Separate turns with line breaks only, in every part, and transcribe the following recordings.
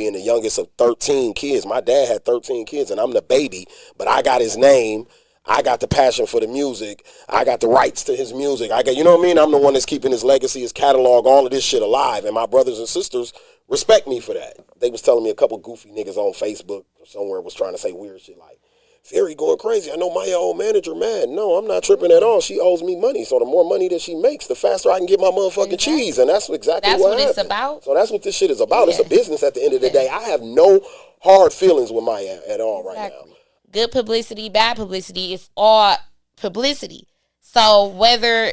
being the youngest of 13 kids. My dad had 13 kids, and I'm the baby, but I got his name. I got the passion for the music. I got the rights to his music. You know what I mean? I'm the one that's keeping his legacy, his catalog, all of this shit alive. And my brothers and sisters respect me for that. They was telling me a couple goofy niggas on Facebook or somewhere was trying to say weird shit like, Fury going crazy. I know my old manager mad. No, I'm not tripping at all. She owes me money. So the more money that she makes, the faster I can get my motherfucking cheese. And that's exactly what happened.
It's about.
So that's what this shit is about. Yeah. It's a business at the end of the day. I have no hard feelings with Mya at all right now.
Good publicity, bad publicity, it's all publicity. So whether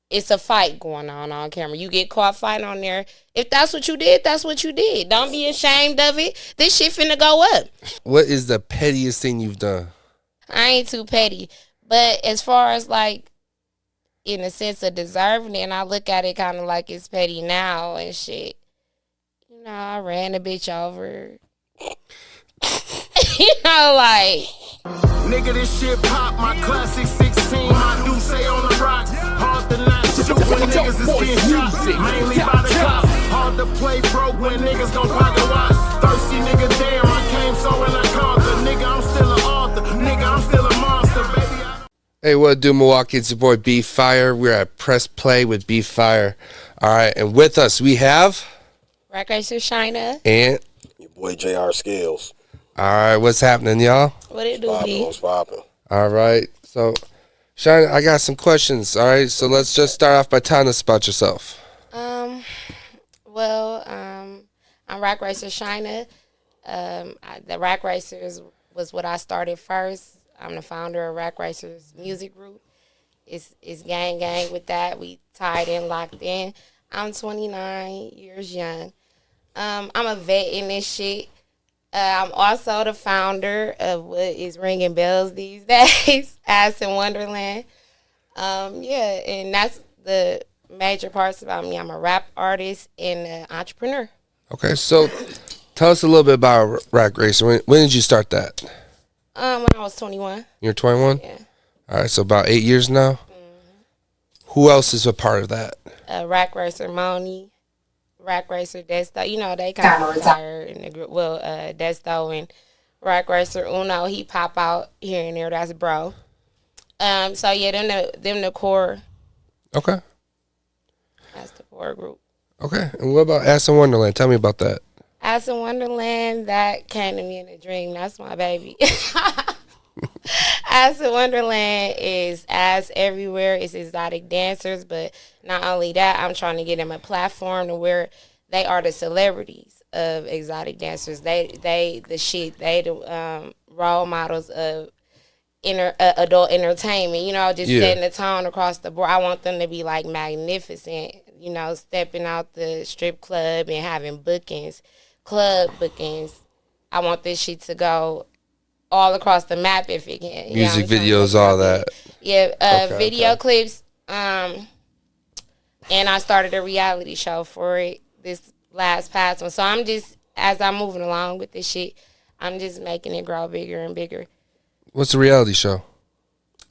it's a fight going on camera, you get caught fighting on there, if that's what you did, that's what you did. Don't be ashamed of it. This shit finna go up.
What is the pettiest thing you've done?
I ain't too petty. But as far as like in the sense of deserving it, and I look at it kind of like it's petty now and shit. You know, I ran a bitch over. You know, like
nigga, this shit pop, my classic 16. I do say on the rocks, hard to not shoot when niggas is getting shot. Mainly by the cops, hard to play broke when niggas gon' pocket watch. Thirsty nigga, damn, I came so and I conquered. Nigga, I'm still an author. Nigga, I'm still a monster, baby.
Hey, what it do, Milwaukee? It's your boy B Fire. We're at Press Play with B Fire. All right, and with us we have
Rack Racer Shana
and
your boy J.R. Scales.
All right, what's happening, y'all?
What it do, B?
What's poppin'?
All right, so Shana, I got some questions. All right, so let's just start off by telling us about yourself.
I'm Rack Racer Shana. The Rack Racers was what I started first. I'm the founder of Rack Racers music group. It's gang with that. We tied in, locked in. I'm 29 years young. I'm a vet in this shit. I'm also the founder of what is ringing bells these days, As in Wonderland. And that's the major parts about me. I'm a rap artist and an entrepreneur.
Okay, so tell us a little bit about Rack Racer. When did you start that?
When I was 21.
You're 21?
Yeah.
All right, so about 8 years now? Mm-hmm. Who else is a part of that?
Rack Racer Moni. Rack Racer Desto, you know, they kind of retired in the group. Well, Desto and Rack Racer Uno, he pop out here and there. That's bro. So yeah, them the core.
Okay.
That's the core group.
Okay, and what about As in Wonderland? Tell me about that.
As in Wonderland, that came to me in a dream. That's my baby. As in Wonderland is as everywhere. It's exotic dancers, but not only that, I'm trying to get them a platform to where they are the celebrities of exotic dancers. They the role models of adult entertainment. You know, just setting the tone across the board. I want them to be like magnificent. You know, stepping out the strip club and having bookings, club bookings. I want this shit to go all across the map if it can.
Music videos, all that.
Yeah, video clips. And I started a reality show for it this past one. So I'm just, as I'm moving along with this shit, I'm just making it grow bigger and bigger.
What's the reality show?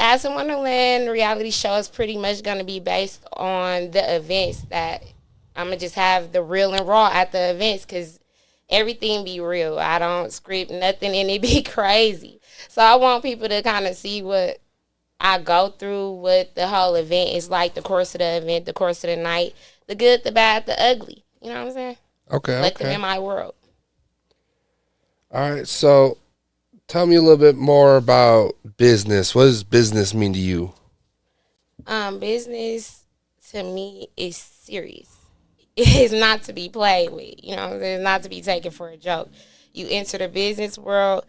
As in Wonderland reality show is pretty much going to be based on the events that I'm going to just have the real and raw at the events because everything be real. I don't script nothing and it be crazy. So I want people to kind of see what I go through, what the whole event is like, the course of the event, the course of the night, the good, the bad, the ugly. You know what I'm saying?
Okay,
Let them in my world.
All right, so tell me a little bit more about business. What does business mean to you?
Business to me is serious. It's not to be played with. You know, it's not to be taken for a joke. You enter the business world,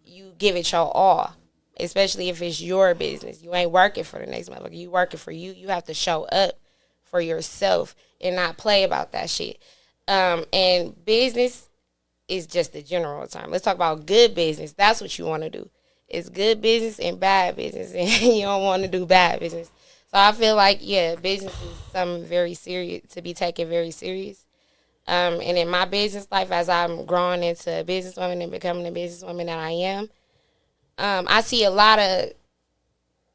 you give it your all, especially if it's your business. You ain't working for the next motherfucker. You working for you. You have to show up for yourself and not play about that shit. And business is just the general term. Let's talk about good business. That's what you want to do. It's good business and bad business, and you don't want to do bad business. So I feel like, yeah, business is something very serious, to be taken very serious. And in my business life, as I'm growing into a businesswoman and becoming the businesswoman that I am, I see a lot of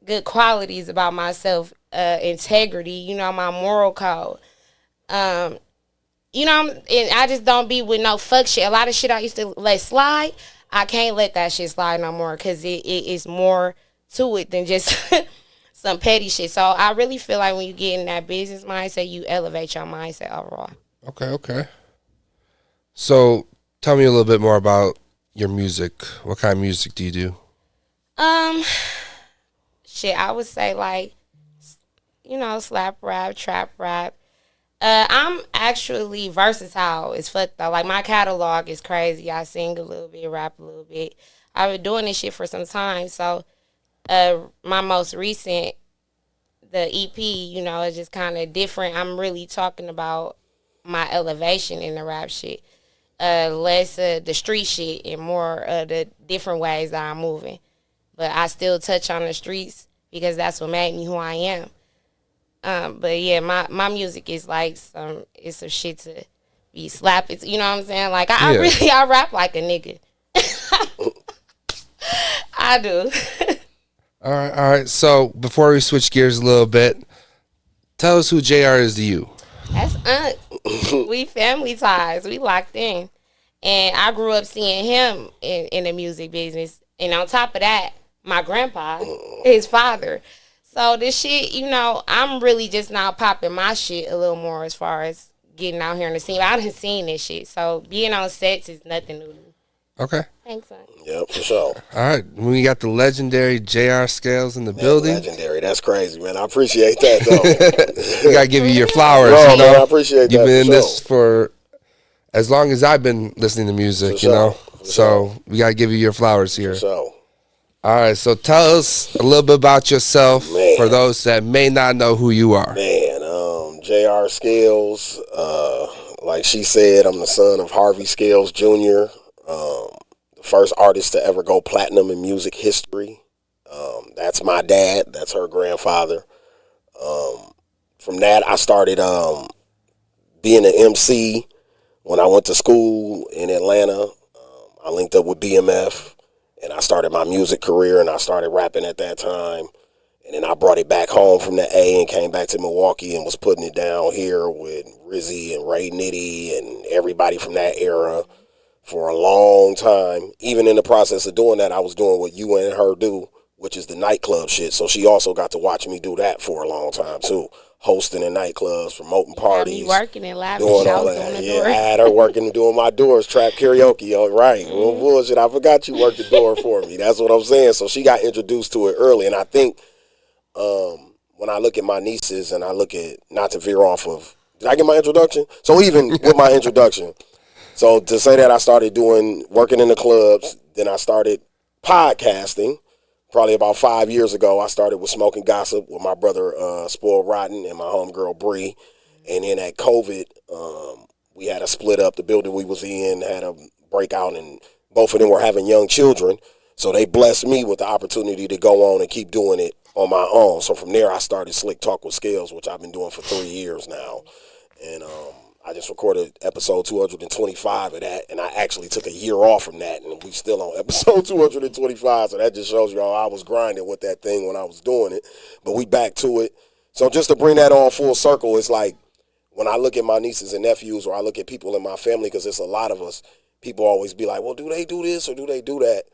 good qualities about myself, integrity, you know, my moral code. you know, and I just don't be with no fuck shit. A lot of shit I used to let slide, I can't let that shit slide no more because it is more to it than just some petty shit. So I really feel like when you get in that business mindset, you elevate your mindset overall.
Okay. So tell me a little bit more about your music. What kind of music do you do?
Shit, I would say like, you know, slap rap, trap rap. I'm actually versatile as fuck though. Like my catalog is crazy. I sing a little bit, rap a little bit. I've been doing this shit for some time. So, my most recent, the EP, you know, is just kind of different. I'm really talking about my elevation in the rap shit. Less the street shit and more of the different ways that I'm moving. But I still touch on the streets because that's what made me who I am. But yeah, my music is like some shit to be slapping. You know what I'm saying? Like I rap like a nigga. I do.
All right. So before we switch gears a little bit, tell us who JR is to you.
That's we family ties. We locked in. And I grew up seeing him in the music business. And on top of that, my grandpa, his father. So this shit, you know, I'm really just now popping my shit a little more as far as getting out here in the scene. I done seen this shit. So being on sets is nothing new to me.
Okay.
Thanks, son.
Yep, for sure.
All right. We got the legendary JR Scales in the building.
Legendary. That's crazy, man. I appreciate that, though.
We got to give you your flowers.
No,
you know?
man, I appreciate that.
You've been in
for
this
sure.
for as long as I've been listening to music,
For
you know?
sure. For
So
sure.
we got to give you your flowers here.
So,
All right. So tell us a little bit about yourself
Man.
for those that may not know who you are.
man, J.R. Scales, like she said, I'm the son of Harvey Scales Jr., the first artist to ever go platinum in music history. That's my dad. That's her grandfather. From that, I started being an MC when I went to school in Atlanta. I linked up with BMF, and I started my music career, and I started rapping at that time. And then I brought it back home from the A and came back to Milwaukee and was putting it down here with Rizzy and Ray Nitty and everybody from that era for a long time. Even in the process of doing that, I was doing what you and her do, which is the nightclub shit. So she also got to watch me do that for a long time too. Hosting in nightclubs, promoting parties.
Be working and laughing.
Doing all that. Yeah, I had her working and doing my doors, trap karaoke. All right. Well, bullshit. I forgot you worked the door for me. That's what I'm saying. So she got introduced to it early. And I think when I look at my nieces and I look at, not to veer off of, did I get my introduction? So even with my introduction, so to say that I started working in the clubs, then I started podcasting. Probably about 5 years ago, I started with Smoking Gossip with my brother Spoiled Rotten and my homegirl Bree. And then at COVID, we had a split up. The building we was in had a breakout, and both of them were having young children. So they blessed me with the opportunity to go on and keep doing it on my own. So from there, I started Slick Talk with Scales, which I've been doing for 3 years now. And I just recorded episode 225 of that, and I actually took a year off from that, and we still on episode 225, so that just shows you how I was grinding with that thing when I was doing it. But we back to it. So just to bring that all full circle, it's like when I look at my nieces and nephews, or I look at people in my family, because there's a lot of us, people always be like, well, do they do this or do they do that?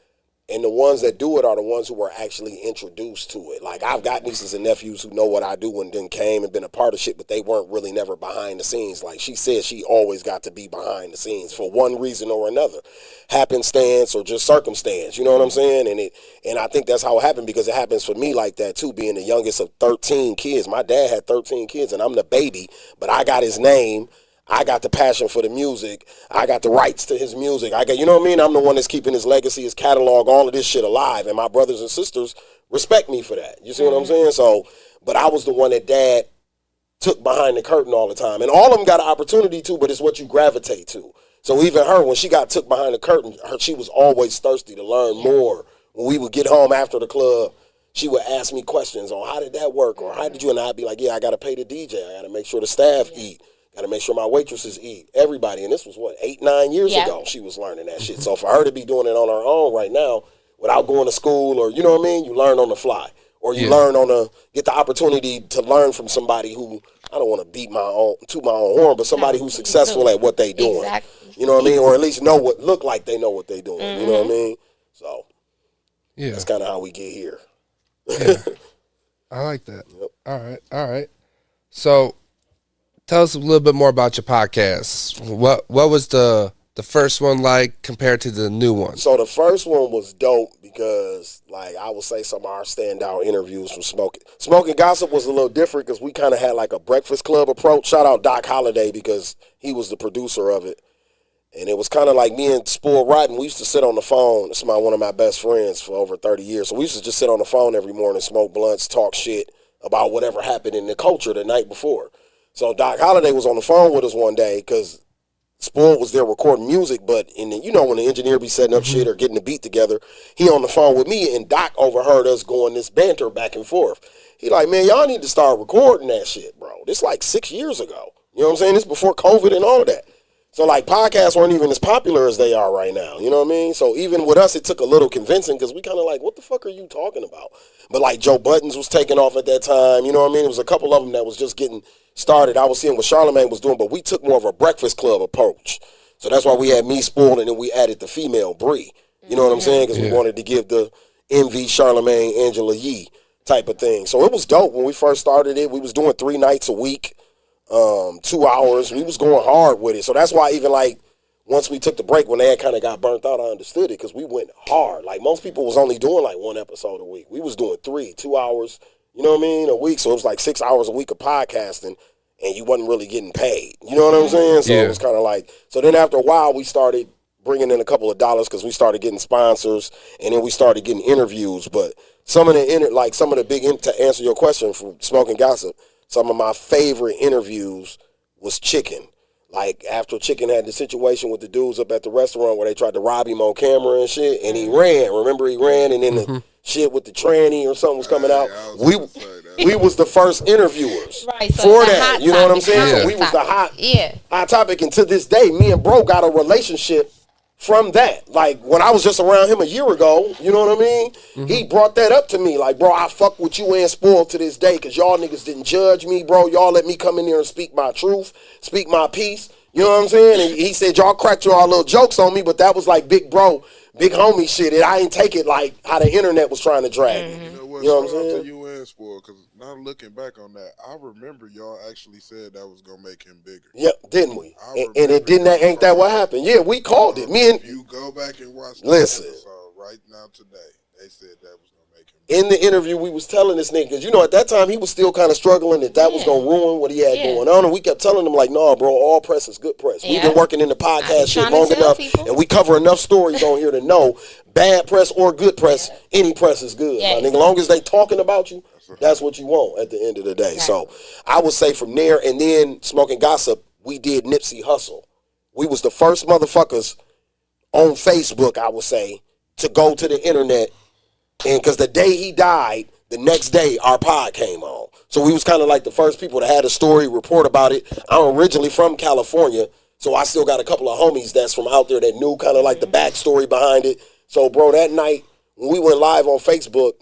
And the ones that do it are the ones who were actually introduced to it. Like, I've got nieces and nephews who know what I do and then came and been a part of shit, but they weren't really never behind the scenes. Like she said, she always got to be behind the scenes for one reason or another. Happenstance or just circumstance, you know what I'm saying? And I think that's how it happened, because it happens for me like that too, being the youngest of 13 kids. My dad had 13 kids and I'm the baby, but I got his name. I got the passion for the music. I got the rights to his music. You know what I mean? I'm the one that's keeping his legacy, his catalog, all of this shit alive. And my brothers and sisters respect me for that. You see what I'm saying? So, but I was the one that dad took behind the curtain all the time. And all of them got an opportunity to, but it's what you gravitate to. So even her, when she got took behind the curtain, she was always thirsty to learn more. When we would get home after the club, she would ask me questions on how did that work, or how did you, and I'd be like, yeah, I got to pay the DJ. I got to make sure the staff eat. Got to make sure my waitresses eat. Everybody. And this was, 8-9 years ago she was learning that shit. So for her to be doing it on her own right now without going to school, or, you know what I mean, you learn on the fly. or you learn get the opportunity to learn from somebody who, I don't want to toot my own horn, but somebody who's successful at what they doing.
Exactly.
You know what I mean? Or at least look like they know what they doing. You know what I mean? So that's kind of how we get here.
Yeah. I like that.
Yep.
All right. So tell us a little bit more about your podcast. What was the first one like compared to the new one?
So the first one was dope because, like, I would say some of our standout interviews from Smoking Gossip was a little different because we kind of had like a Breakfast Club approach. Shout out Doc Holliday because he was the producer of it. And it was kind of like me and Spoiled Rotten. We used to sit on the phone. This is one of my best friends for over 30 years. So we used to just sit on the phone every morning, smoke blunts, talk shit about whatever happened in the culture the night before. So Doc Holliday was on the phone with us one day because Spoiled was there recording music, but when the engineer be setting up shit or getting the beat together, he on the phone with me, and Doc overheard us going this banter back and forth. He like, man, y'all need to start recording that shit, bro. This like 6 years ago. You know what I'm saying? This before COVID and all of that. So, like, podcasts weren't even as popular as they are right now. You know what I mean? So, even with us, it took a little convincing because we kind of like, what the fuck are you talking about? But, like, Joe Buttons was taking off at that time. You know what I mean? It was a couple of them that was just getting started. I was seeing what Charlamagne was doing, but we took more of a Breakfast Club approach. So, that's why we had me, Spoiled, and then we added the female Bree. You know what I'm saying? Because we wanted to give the MV Charlamagne, Angela Yee type of thing. So, it was dope. When we first started it, we was doing 3 nights a week. 2 hours. We was going hard with it. So that's why even like once we took the break, when they had kind of got burnt out, I understood it because we went hard. Like most people was only doing like 1 episode a week. We was doing 3, 2 hours, you know what I mean, a week. So it was like 6 hours a week of podcasting and you wasn't really getting paid. You know what I'm saying? So it was kind of like, so then after a while we started bringing in a couple of dollars because we started getting sponsors and then we started getting interviews. But some of the big, to answer your question from Smoking Gossip, some of my favorite interviews was Chicken. Like, after Chicken had the situation with the dudes up at the restaurant where they tried to rob him on camera and shit, and he ran. Remember, he ran, and then the shit with the tranny or something was coming out. We was the first interviewers for that. You know what I'm saying? So we was the hot topic. And to this day, me and Bro got a relationship from that. Like, when I was just around him a year ago, you know what I mean? He brought that up to me. Like, bro, I fuck with you and Spoiled to this day because y'all niggas didn't judge me, bro. Y'all let me come in there and speak my truth, speak my piece. You know what I'm saying? And he said y'all cracked y'all little jokes on me, but that was like big bro, big homie shit. And I didn't take it like how the internet was trying to drag me.
You know what?
You know what I'm saying?
To you and Spoiled, because now looking back on that, I remember y'all actually said that was gonna make him bigger.
Yep, didn't we? And it didn't. Ain't that what happened? Yeah, we called it. Me and
you go back and watch.
Listen,
right now today, they said that was gonna make him bigger.
In the interview, we was telling this nigga, because at that time he was still kind of struggling that was gonna ruin what he had going on, and we kept telling him like, no, bro, all press is good press. We've been working in the podcast shit long enough, and we cover enough stories on here to know bad press or good press, any press is good. I think as long as they talking about you, that's what you want at the end of the day. So I would say from there, and then Smoking Gossip, we did Nipsey Hussle. We was the first motherfuckers on Facebook, I would say, to go to the internet, and because the day he died, the next day our pod came on. So we was kind of like the first people to have a story, report about it. I'm originally from California, so I still got a couple of homies that's from out there that knew kind of like the backstory behind it. So, bro, that night when we went live on Facebook,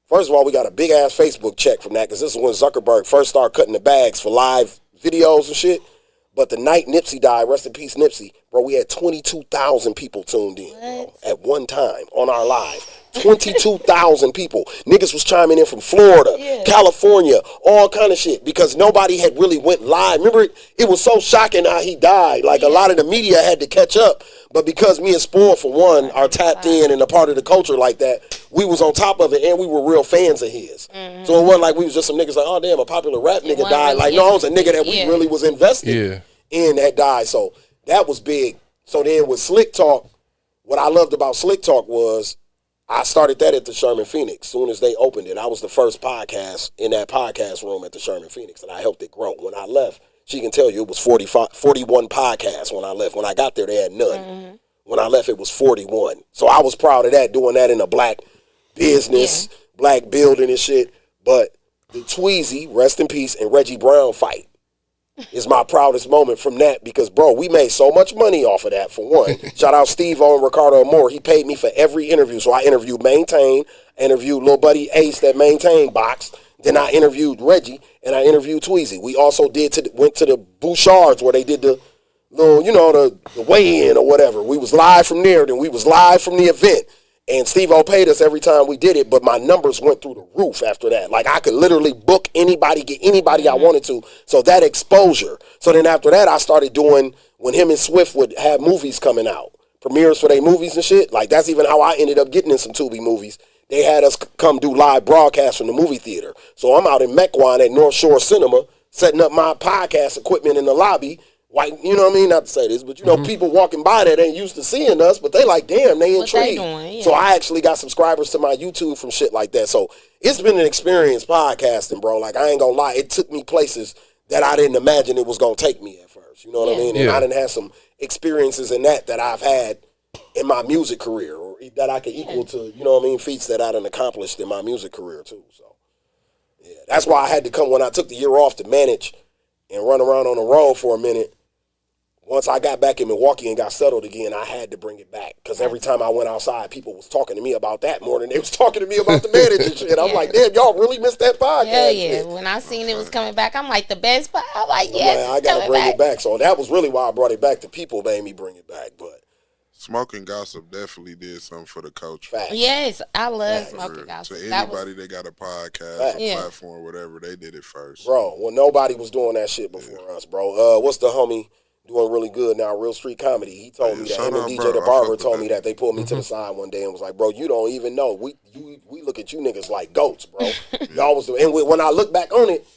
first of all, we got a big-ass Facebook check from that because this is when Zuckerberg first started cutting the bags for live videos and shit. But the night Nipsey died, rest in peace Nipsey, bro, we had 22,000 people tuned in, bro, at one time on our live. 22,000 people. Niggas was chiming in from Florida, California, all kind of shit because nobody had really went live. Remember, it was so shocking how he died. Like, a lot of the media had to catch up. But because me and Spoiled, for one, are tapped in and a part of the culture like that, we was on top of it and we were real fans of his. So it wasn't like we was just some niggas like, oh, damn, a popular rap nigga died. Like, no, it was a nigga that we really was invested in that died. So that was big. So then with Slick Talk, what I loved about Slick Talk was I started that at the Sherman Phoenix. Soon as they opened it, I was the first podcast in that podcast room at the Sherman Phoenix, and I helped it grow. When I left, she can tell you it was 41 podcasts when I left. When I got there, they had none. When I left, it was 41. So I was proud of that, doing that in a black business, black building and shit. But the Tweezy, rest in peace, and Reggie Brown fight is my proudest moment from that because, bro, we made so much money off of that, for one. Shout out Steve-O and Ricardo Moore. He paid me for every interview. So I interviewed Maintain, interviewed Lil Buddy Ace that maintained Box. Then I interviewed Reggie, and I interviewed Tweezy. We also went to the Bouchards where they did the little, the weigh-in or whatever. We was live from there, then we was live from the event. And Steve-O paid us every time we did it, but my numbers went through the roof after that. Like, I could literally book anybody, get anybody I wanted to. So that exposure. So then after that, I started doing, when him and Swift would have movies coming out, premieres for their movies and shit. Like, that's even how I ended up getting in some Tubi movies. They had us come do live broadcasts from the movie theater. So I'm out in Mequon at North Shore Cinema, setting up my podcast equipment in the lobby. You know what I mean? Not to say this, but people walking by that ain't used to seeing us, but they like, damn, they intrigued.
Yeah.
So I actually got subscribers to my YouTube from shit like that. So it's been an experience podcasting, bro. Like, I ain't gonna lie, it took me places that I didn't imagine it was gonna take me at first. You know what I mean? And I didn't have some experiences in that I've had in my music career, or that I could equal to, feats that I done accomplished in my music career too. So yeah, that's why I had to come when I took the year off to manage and run around on the road for a minute. Once I got back in Milwaukee and got settled again, I had to bring it back. Because every time I went outside, people was talking to me about that more than they was talking to me about the managing shit. I'm like, damn, y'all really missed that podcast.
Hell yeah. When I seen it was coming back, I'm like, the best part. I'm like, yes,
I got to bring it back. So that was really why I brought it back. The people made me bring it back. But
Smoking Gossip definitely did something for the culture.
Facts.
Yes, I love Smoking Gossip.
To anybody that got a podcast, a platform, whatever, they did it first.
Bro, well, nobody was doing that shit before us, bro. What's the homie doing really good now, Real Street Comedy? He told me that. Him and DJ the Barber told me that. They pulled me to the side one day and was like, bro, you don't even know. We look at you niggas like goats, bro. Y'all was doing, and when I look back on it,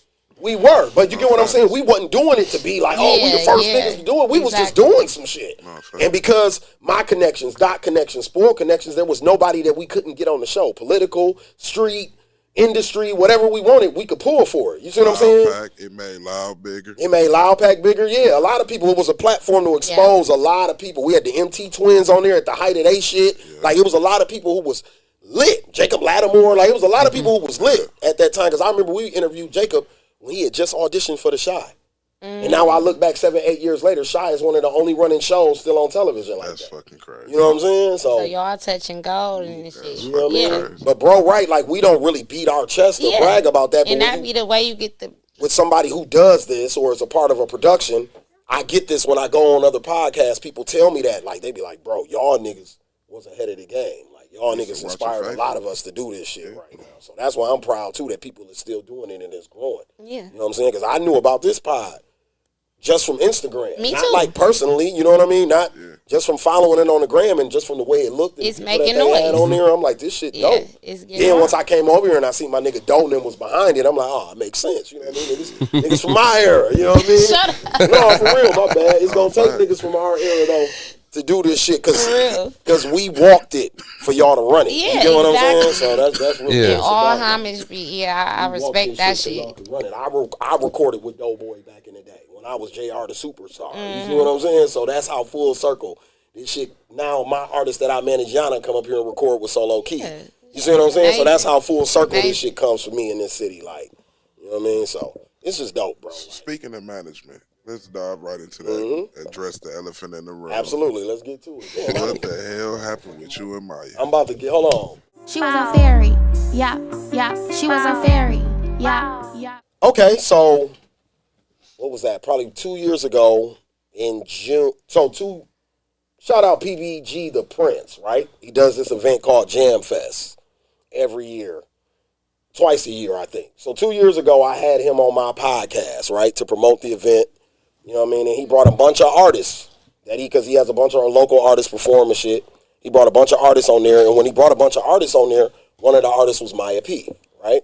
we were. But you get what I'm saying? We wasn't doing it to be like, we the first niggas to do it. We was just doing some shit. And because my connections, Dot connections, Spoon connections, there was nobody that we couldn't get on the show. Political, street, industry, whatever we wanted, we could pull for it. You see what I'm saying?
Pack, it made Loud bigger.
It made Loud Pack bigger. Yeah, a lot of people. It was a platform to expose a lot of people. We had the MT Twins on there at the height of they shit. Yeah. Like, it was a lot of people who was lit. Jacob Lattimore. Like, it was a lot of people who was lit at that time. Because I remember we interviewed Jacob when he had just auditioned for The Chi. And now I look back 7-8 years later, Chi is one of the only running shows still on television like
That's
that.
Fucking crazy.
You know what I'm saying?
So y'all touching gold and shit.
You know what I mean? But bro, right, like, we don't really beat our chest or brag about that.
And that be the way you get the...
With somebody who does this or is a part of a production, I get this when I go on other podcasts. People tell me that. Like, they be like, bro, y'all niggas was ahead of the game. Like, y'all niggas inspired a lot of us to do this shit right now. So that's why I'm proud, too, that people are still doing it and it's growing.
Yeah.
You know what I'm saying? Because I knew about this pod just from Instagram.
Me
not
too.
Like personally, you know what I mean? Not just from following it on the gram and just from the way it looked.
It's
the
making
that
noise.
Had on there, I'm like, this shit dope.
It's getting
Then
on.
once I came over here and I seen my nigga Dolan was behind it, I'm like, oh, it makes sense. You know what I mean? Niggas from my era, you know what I mean?
Shut up.
No, for real, my bad. It's gonna take niggas from our era though to do this shit because we walked it for y'all to run it.
Yeah,
you get what I'm saying?
exactly.
So that's really
And all homage be, I respect that
so y'all
shit.
could run it. I recorded with Doughboy back in the day when I was JR the Superstar. You see what I'm saying? So that's how full circle this shit. Now my artist that I manage, Yana, come up here and record with Solo Key.
Yeah.
You see what I'm saying?
Amazing.
So that's how full circle
Amazing.
this shit comes for me in this city. Like, you know what I mean? So it's just dope, bro. Like,
Speaking of management, let's dive right into that. Address the elephant in the room.
absolutely. Let's get to it. Damn,
What the hell happened with you and Maya?
I'm about to get, hold on.
She was a fairy. Yeah, yeah. She was a fairy. Yeah, yeah.
Okay, so what was that? Probably 2 years ago in June. So shout out PBG the Prince, right? He does this event called Jam Fest every year. Twice a year, I think. So 2 years ago, I had him on my podcast, right, to promote the event. You know what I mean? And he brought a bunch of artists because he has a bunch of local artists perform and shit. He brought a bunch of artists on there. And when he brought a bunch of artists on there, one of the artists was Mya P, right?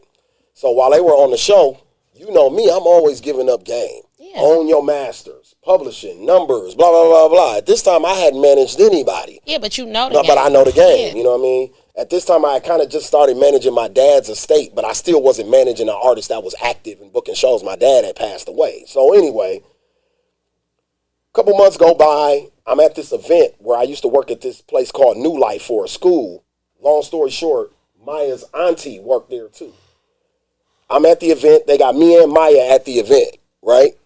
So while they were on the show, you know me, I'm always giving up game.
Yeah.
Own your masters, publishing, numbers, blah, blah, blah, blah. At this time, I hadn't managed anybody.
Yeah, but you know the
No,
game.
but I know the game,
Yeah.
you know what I mean? At this time, I kind of just started managing my dad's estate, but I still wasn't managing an artist that was active and booking shows. My dad had passed away. So anyway, a couple months go by. I'm at this event where I used to work at this place called New Life for a school. Long story short, Maya's auntie worked there too. I'm at the event. They got me and Maya at the event, right?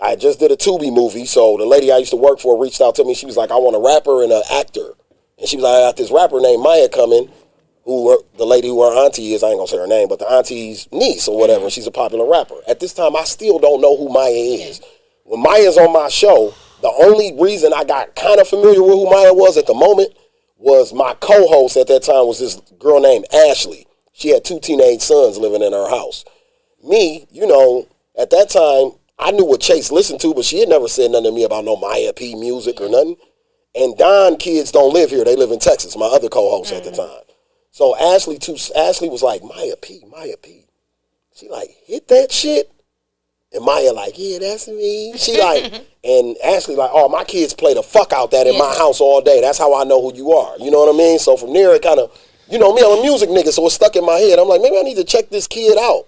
I just did a Tubi movie, so the lady I used to work for reached out to me. She was like, I want a rapper and an actor. And she was like, I got this rapper named Maya coming the lady who her auntie is, I ain't gonna say her name, but the auntie's niece or whatever, and she's a popular rapper. At this time, I still don't know who Mya is. When Maya's on my show, the only reason I got kind of familiar with who Mya was at the moment was my co-host at that time was this girl named Ashley. She had 2 teenage sons living in her house. Me, at that time, I knew what Chase listened to, but she had never said nothing to me about no Mya P music or nothing. And Don kids don't live here. They live in Texas, my other co-host at the time. So Ashley was like, Mya P. She like, hit that shit? And Mya like, yeah, that's me. She like, and Ashley like, oh, my kids play the fuck out that in my house all day. That's how I know who you are. You know what I mean? So from there, it kind of, me, I'm a music nigga, so it stuck in my head. I'm like, maybe I need to check this kid out.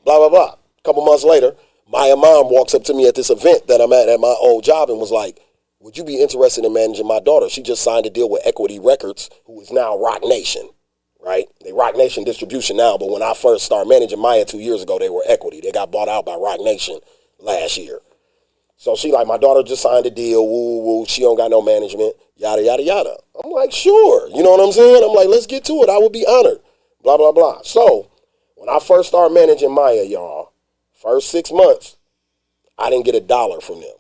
Blah, blah, blah. A couple months later, Mya mom walks up to me at this event that I'm at my old job and was like, would you be interested in managing my daughter? She just signed a deal with Equity Records, who is now Rock Nation, right? They Rock Nation distribution now, but when I first started managing Mya 2 years ago, they were Equity. They got bought out by Rock Nation last year. So she like, my daughter just signed a deal, woo, woo, she don't got no management, yada, yada, yada. I'm like, sure. You know what I'm saying? I'm like, let's get to it. I would be honored, blah, blah, blah. So when I first started managing Mya, y'all, first 6 months, I didn't get $1 from them.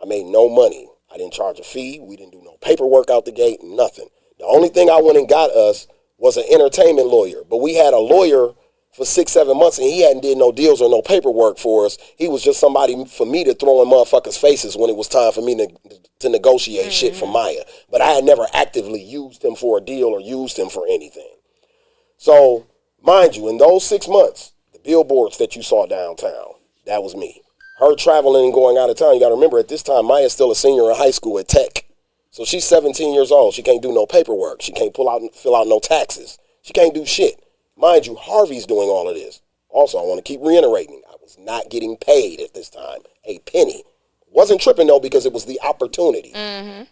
I made no money. I didn't charge a fee. We didn't do no paperwork out the gate, nothing. The only thing I went and got us was an entertainment lawyer. But we had a lawyer for 6-7 months, and he hadn't did no deals or no paperwork for us. He was just somebody for me to throw in motherfuckers' faces when it was time for me to negotiate shit for Mya. But I had never actively used him for a deal or used him for anything. So, mind you, in those 6 months, the billboards that you saw downtown, that was me. Her traveling and going out of town, you got to remember, at this time, Mya's still a senior in high school at Tech. So she's 17 years old. She can't do no paperwork. She can't fill out no taxes. She can't do shit. Mind you, Harvey's doing all of this. Also, I want to keep reiterating, I was not getting paid at this time a penny. Wasn't tripping, though, because it was the opportunity.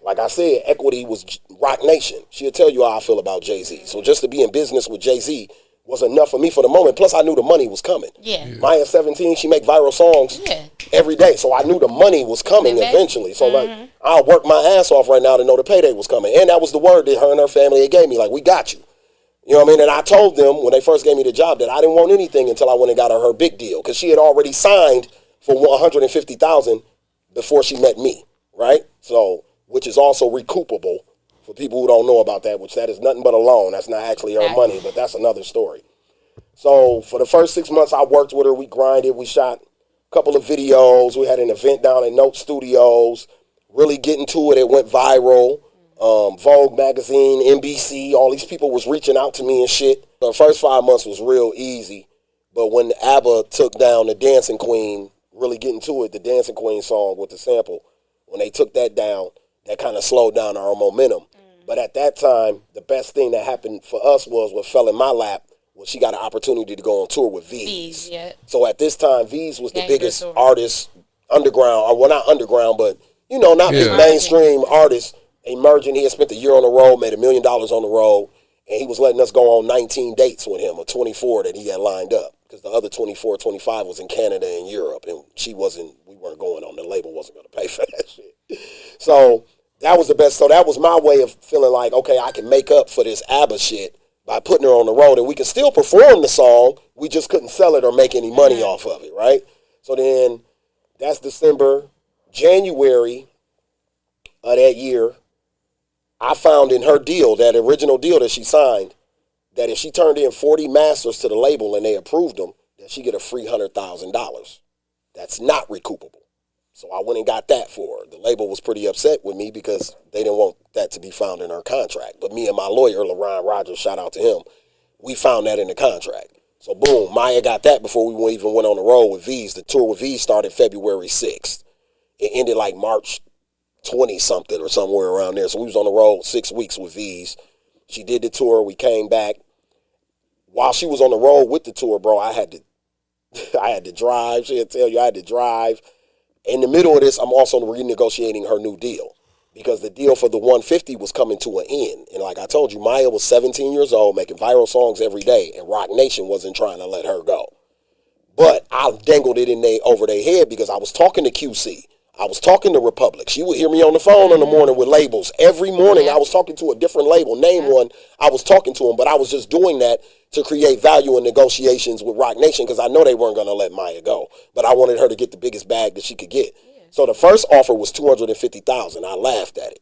Like I said, Equity was Rock Nation. She'll tell you how I feel about Jay-Z. So just to be in business with Jay-Z was enough for me for the moment. Plus, I knew the money was coming. Mya's 17, she make viral songs every day. So I knew the money was coming eventually. So, like, I'll work my ass off right now to know the payday was coming. And that was the word that her and her family had gave me. Like, we got you. You know what I mean? And I told them when they first gave me the job that I didn't want anything until I went and got her big deal. Because she had already signed for $150,000 before she met me, right? So, which is also recoupable. For people who don't know about that, which that is nothing but a loan. That's not actually her money, but that's another story. So for the first 6 months, I worked with her. We grinded. We shot a couple of videos. We had an event down at Note Studios. Really getting to it. It went viral. Vogue magazine, NBC, all these people was reaching out to me and shit. The first 5 months was real easy. But when ABBA took down the Dancing Queen, really getting to it, the Dancing Queen song with the sample, when they took that down, that kind of slowed down our momentum. But at that time, the best thing that happened for us was what fell in my lap was she got an opportunity to go on tour with V's. So at this time, V's was the biggest artist, underground, or well, not underground, but, not big mainstream artist emerging. He had spent a year on the road, made $1 million on the road, and he was letting us go on 19 dates with him, or 24 that he had lined up, because the other 24, 25 was in Canada and Europe, and we weren't going on, the label wasn't going to pay for that shit. So that was the best. So that was my way of feeling like, okay, I can make up for this ABBA shit by putting her on the road, and we can still perform the song. We just couldn't sell it or make any money off of it, right? So then that's December. January of that year, I found in her deal, that original deal that she signed, that if she turned in 40 masters to the label and they approved them, that she get a free $100,000. That's not recoupable. So I went and got that for her. The label was pretty upset with me because they didn't want that to be found in her contract. But me and my lawyer, LaRon Rogers, shout out to him, we found that in the contract. So boom, Mya got that before we even went on the road with V's. The tour with V's started February 6th. It ended like March 20-something or somewhere around there. So we was on the road 6 weeks with V's. She did the tour. We came back. While she was on the road with the tour, bro, I had to drive. She'll tell you I had to drive. In the middle of this, I'm also renegotiating her new deal because the deal for the 150 was coming to an end. And like I told you, Mya was 17 years old, making viral songs every day, and Rock Nation wasn't trying to let her go. But I dangled it over their head because I was talking to QC. I was talking to Republic. She would hear me on the phone in the morning with labels. Every morning I was talking to a different label. Name one, I was talking to them, but I was just doing that to create value in negotiations with Rock Nation because I know they weren't going to let Mya go. But I wanted her to get the biggest bag that she could get. So the first offer was $250,000. I laughed at it.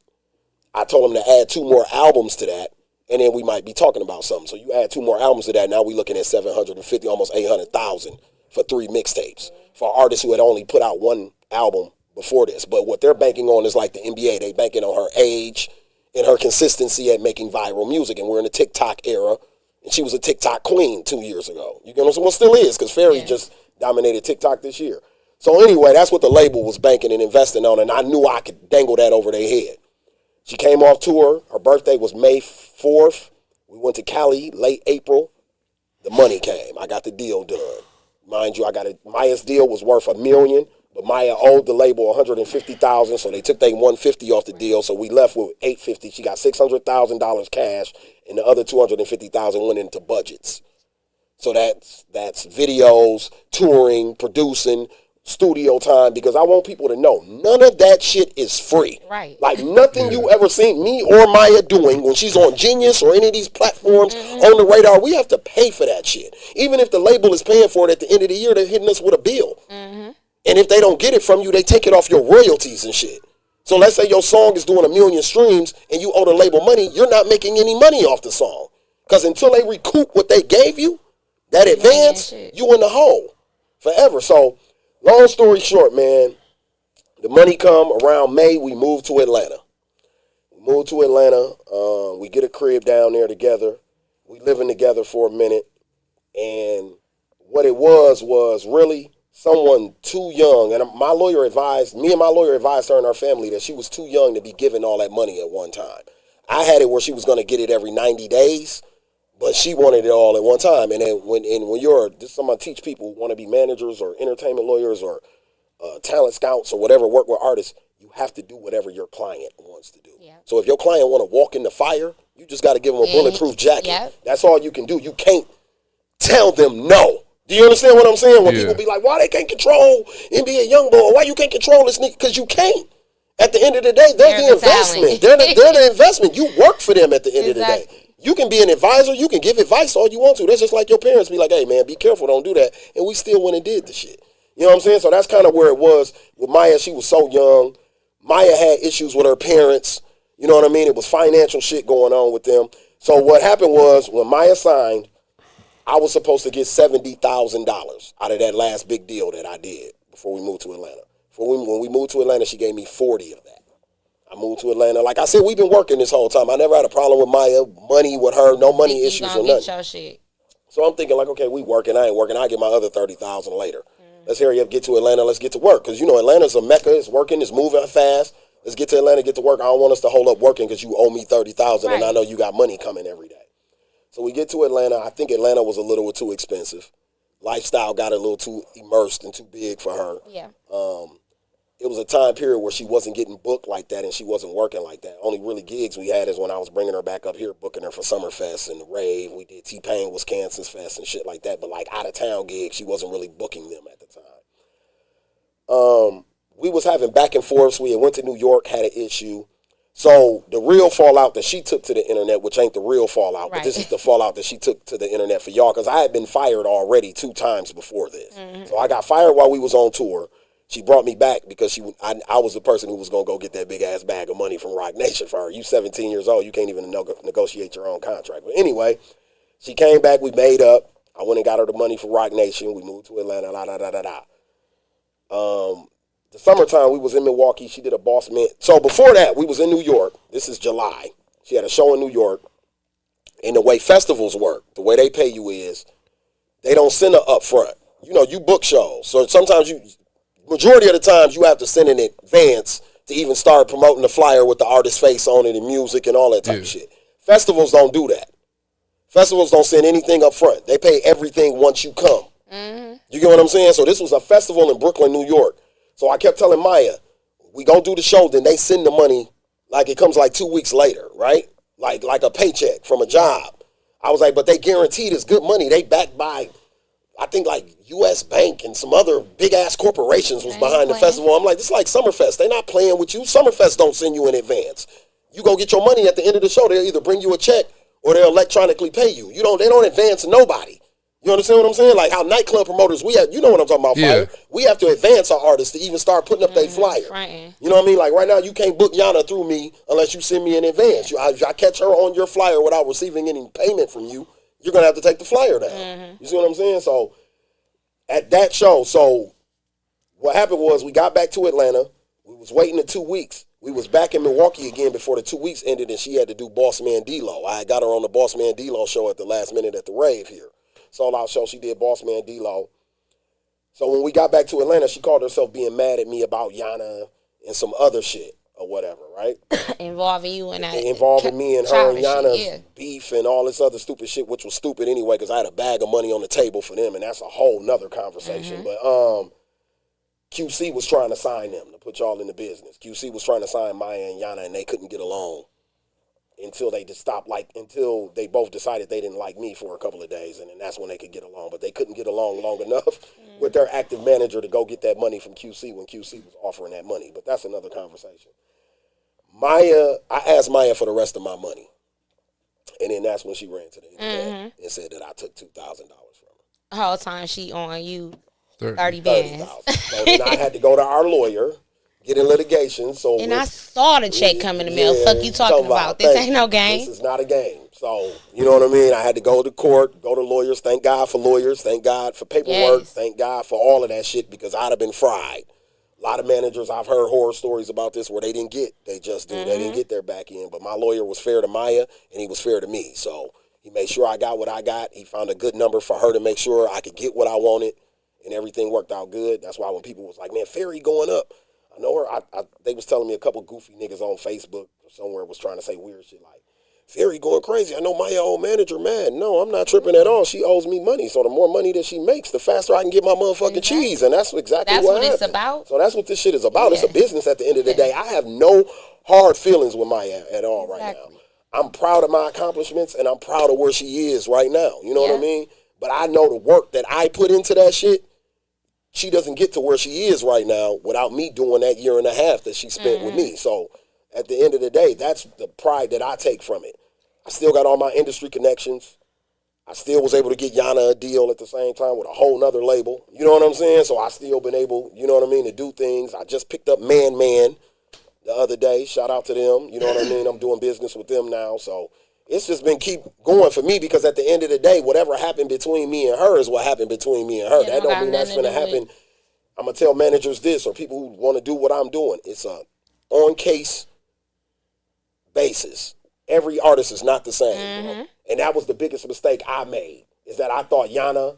I told them to add 2 more albums to that, and then we might be talking about something. So you add 2 more albums to that, now we're looking at $750,000, almost $800,000 for 3 mixtapes for artists who had only put out 1 album before this. But what they're banking on is like the NBA. They banking on her age and her consistency at making viral music. And we're in the TikTok era, and she was a TikTok queen 2 years ago. You know what I'm saying? Well, still is, because Ferry just dominated TikTok this year. So anyway, that's what the label was banking and investing on, and I knew I could dangle that over their head. She came off tour. Her birthday was May 4th. We went to Cali late April. The money came. I got the deal done. Mind you, Mya's deal was worth $1 million, but Mya owed the label $150,000, so they took their $150 off the deal. So we left with $850. She got $600,000 cash, and the other $250,000 went into budgets. So that's videos, touring, producing, studio time, because I want people to know none of that shit is free.
Right.
Like nothing you ever seen me or Mya doing when she's on Genius or any of these platforms on the radar, we have to pay for that shit. Even if the label is paying for it at the end of the year, they're hitting us with a bill. And if they don't get it from you, they take it off your royalties and shit. So let's say your song is doing 1 million streams and you owe the label money, you're not making any money off the song. Because until they recoup what they gave you, that advance, you in the hole forever. So long story short, man, the money come around May, we moved to Atlanta. We get a crib down there together. We living together for a minute. And what it was really someone too young. And my lawyer advised her and her family that she was too young to be given all that money at one time. I had it where she was going to get it every 90 days, but she wanted it all at one time. And then when you're, this is something I teach people who want to be managers or entertainment lawyers or talent scouts or whatever, work with artists, you have to do whatever your client wants to do. Yeah. So if your client want to walk in the fire, you just got to give them a bulletproof jacket. Yep. That's all you can do. You can't tell them no. Do you understand what I'm saying? When people be like, why they can't control NBA Youngboy? Why you can't control this nigga? Because you can't. At the end of the day, they're the investment. They're the investment. You work for them at the end of the day. You can be an advisor. You can give advice all you want to. That's just like your parents be like, hey, man, be careful. Don't do that. And we still went and did the shit. You know what I'm saying? So that's kind of where it was with Mya. She was so young. Mya had issues with her parents. You know what I mean? It was financial shit going on with them. So what happened was when Mya signed, I was supposed to get $70,000 out of that last big deal that I did before we moved to Atlanta. When we moved to Atlanta, she gave me 40 of that. I moved to Atlanta. Like I said, we've been working this whole time. I never had a problem with Mya, money with her, no money issues or nothing. Your shit. So I'm thinking like, okay, we working, I ain't working. I get my other $30,000 later. Let's hurry up, get to Atlanta. Let's get to work. Because, you know, Atlanta's a mecca. It's working. It's moving fast. Let's get to Atlanta, get to work. I don't want us to hold up working because you owe me $30,000 and I know you got money coming every day. So we get to Atlanta. I think Atlanta was a little too expensive. Lifestyle got a little too immersed and too big for her. Yeah. It was a time period where she wasn't getting booked like that and she wasn't working like that. Only really gigs we had is when I was bringing her back up here, booking her for Summerfest and the rave. We did T-Pain, Wisconsin's Fest and shit like that. But like out-of-town gigs, she wasn't really booking them at the time. We was having back and forths. We had went to New York, had an issue. So the real fallout that she took to the internet, which ain't the real fallout, but this is the fallout that she took to the internet for y'all, because I had been fired already 2 times before this. So I got fired while we was on tour. She brought me back because I was the person who was going to go get that big-ass bag of money from Rock Nation for her. You 17 years old, you can't even negotiate your own contract. But anyway, she came back, we made up. I went and got her the money for Rock Nation. We moved to Atlanta, the summertime, we was in Milwaukee. She did a Boss Man. So before that, we was in New York. This is July. She had a show in New York. And the way festivals work, the way they pay you is they don't send her up front. You know, you book shows. So sometimes majority of the times you have to send in advance to even start promoting the flyer with the artist's face on it and music and all that type of shit. Festivals don't do that. Festivals don't send anything up front. They pay everything once you come. You get what I'm saying? So this was a festival in Brooklyn, New York. So I kept telling Mya, we gonna do the show, then they send the money, like it comes like 2 weeks later, right? Like a paycheck from a job. I was like, but they guaranteed it's good money. They backed by I think like U.S. Bank and some other big ass corporations was behind the festival. I'm like, this is like Summerfest. They not playing with you. Summerfest don't send you in advance. You go get your money at the end of the show. They'll either bring you a check or they'll electronically pay you. They don't advance nobody. You understand what I'm saying? Like how nightclub promoters, you know what I'm talking about, Fire. We have to advance our artists to even start putting up their flyer.
Right.
You know what I mean? Like right now, you can't book Yana through me unless you send me in advance. I catch her on your flyer without receiving any payment from you, you're going to have to take the flyer down. You see what I'm saying? So at that show, what happened was we got back to Atlanta. We was waiting the 2 weeks. We was back in Milwaukee again before the 2 weeks ended, and she had to do Boss Man D-Lo. I got her on the Boss Man D-Lo show at the last minute at the rave here. Sold out show. She did Boss Man D-Lo. So when we got back to Atlanta, she called herself being mad at me about Yana and some other shit or whatever, right?
Involving you and
Involving me and her and Yana's
shit,
beef and all this other stupid shit, which was stupid anyway because I had a bag of money on the table for them, and that's a whole nother conversation. But QC was trying to sign them to put y'all in the business. QC was trying to sign Maya and Yana, and they couldn't get along until they until they both decided they didn't like me for a couple of days, and then that's when they could get along. But they couldn't get along long enough with their active manager to go get that money from QC when QC was offering that money. But that's another conversation. I asked Maya for the rest of my money, and then that's when she ran to the internet and said that I took $2,000 from her.
The whole time she on you
30 bands. So then I had to go to our lawyer, get in litigation. And
I saw the check come in the mail. Fuck you talking about. This ain't no game.
This is not a game. So, you know what I mean? I had to go to court, go to lawyers. Thank God for lawyers. Thank God for paperwork.
Yes.
Thank God for all of that shit because I'd have been fried. A lot of managers, I've heard horror stories about this where they didn't get. They just do. They didn't get their back end. But my lawyer was fair to Maya, and he was fair to me. So he made sure I got what I got. He found a good number for her to make sure I could get what I wanted, and everything worked out good. That's why when people was like, man, Ferry going up. I know her. They was telling me a couple goofy niggas on Facebook or somewhere was trying to say weird shit like, Ferry going crazy. I know my old manager mad. No, I'm not tripping at all. She owes me money. So the more money that she makes, the faster I can get my motherfucking cheese. And that's exactly what happened.
It's about.
So that's what this shit is about. It's a business at the end of the day. I have no hard feelings with Maya at all right now. I'm proud of my accomplishments, and I'm proud of where she is right now. You know what I mean? But I know the work that I put into that shit, she doesn't get to where she is right now without me doing that year and a half that she spent with me. So at the end of the day, that's the pride that I take from it. I still got all my industry connections. I still was able to get Yana a deal at the same time with a whole nother label. You know what I'm saying? So I still been able, you know what I mean, to do things. I just picked up Man the other day. Shout out to them. You know what I mean? I'm doing business with them now. So it's just been keep going for me because at the end of the day, whatever happened between me and her is what happened between me and her. That don't mean that's going to happen. I'm going to tell managers this or people who want to do what I'm doing. It's a on-case basis. Every artist is not the same. You know? And that was the biggest mistake I made is that I thought Yana,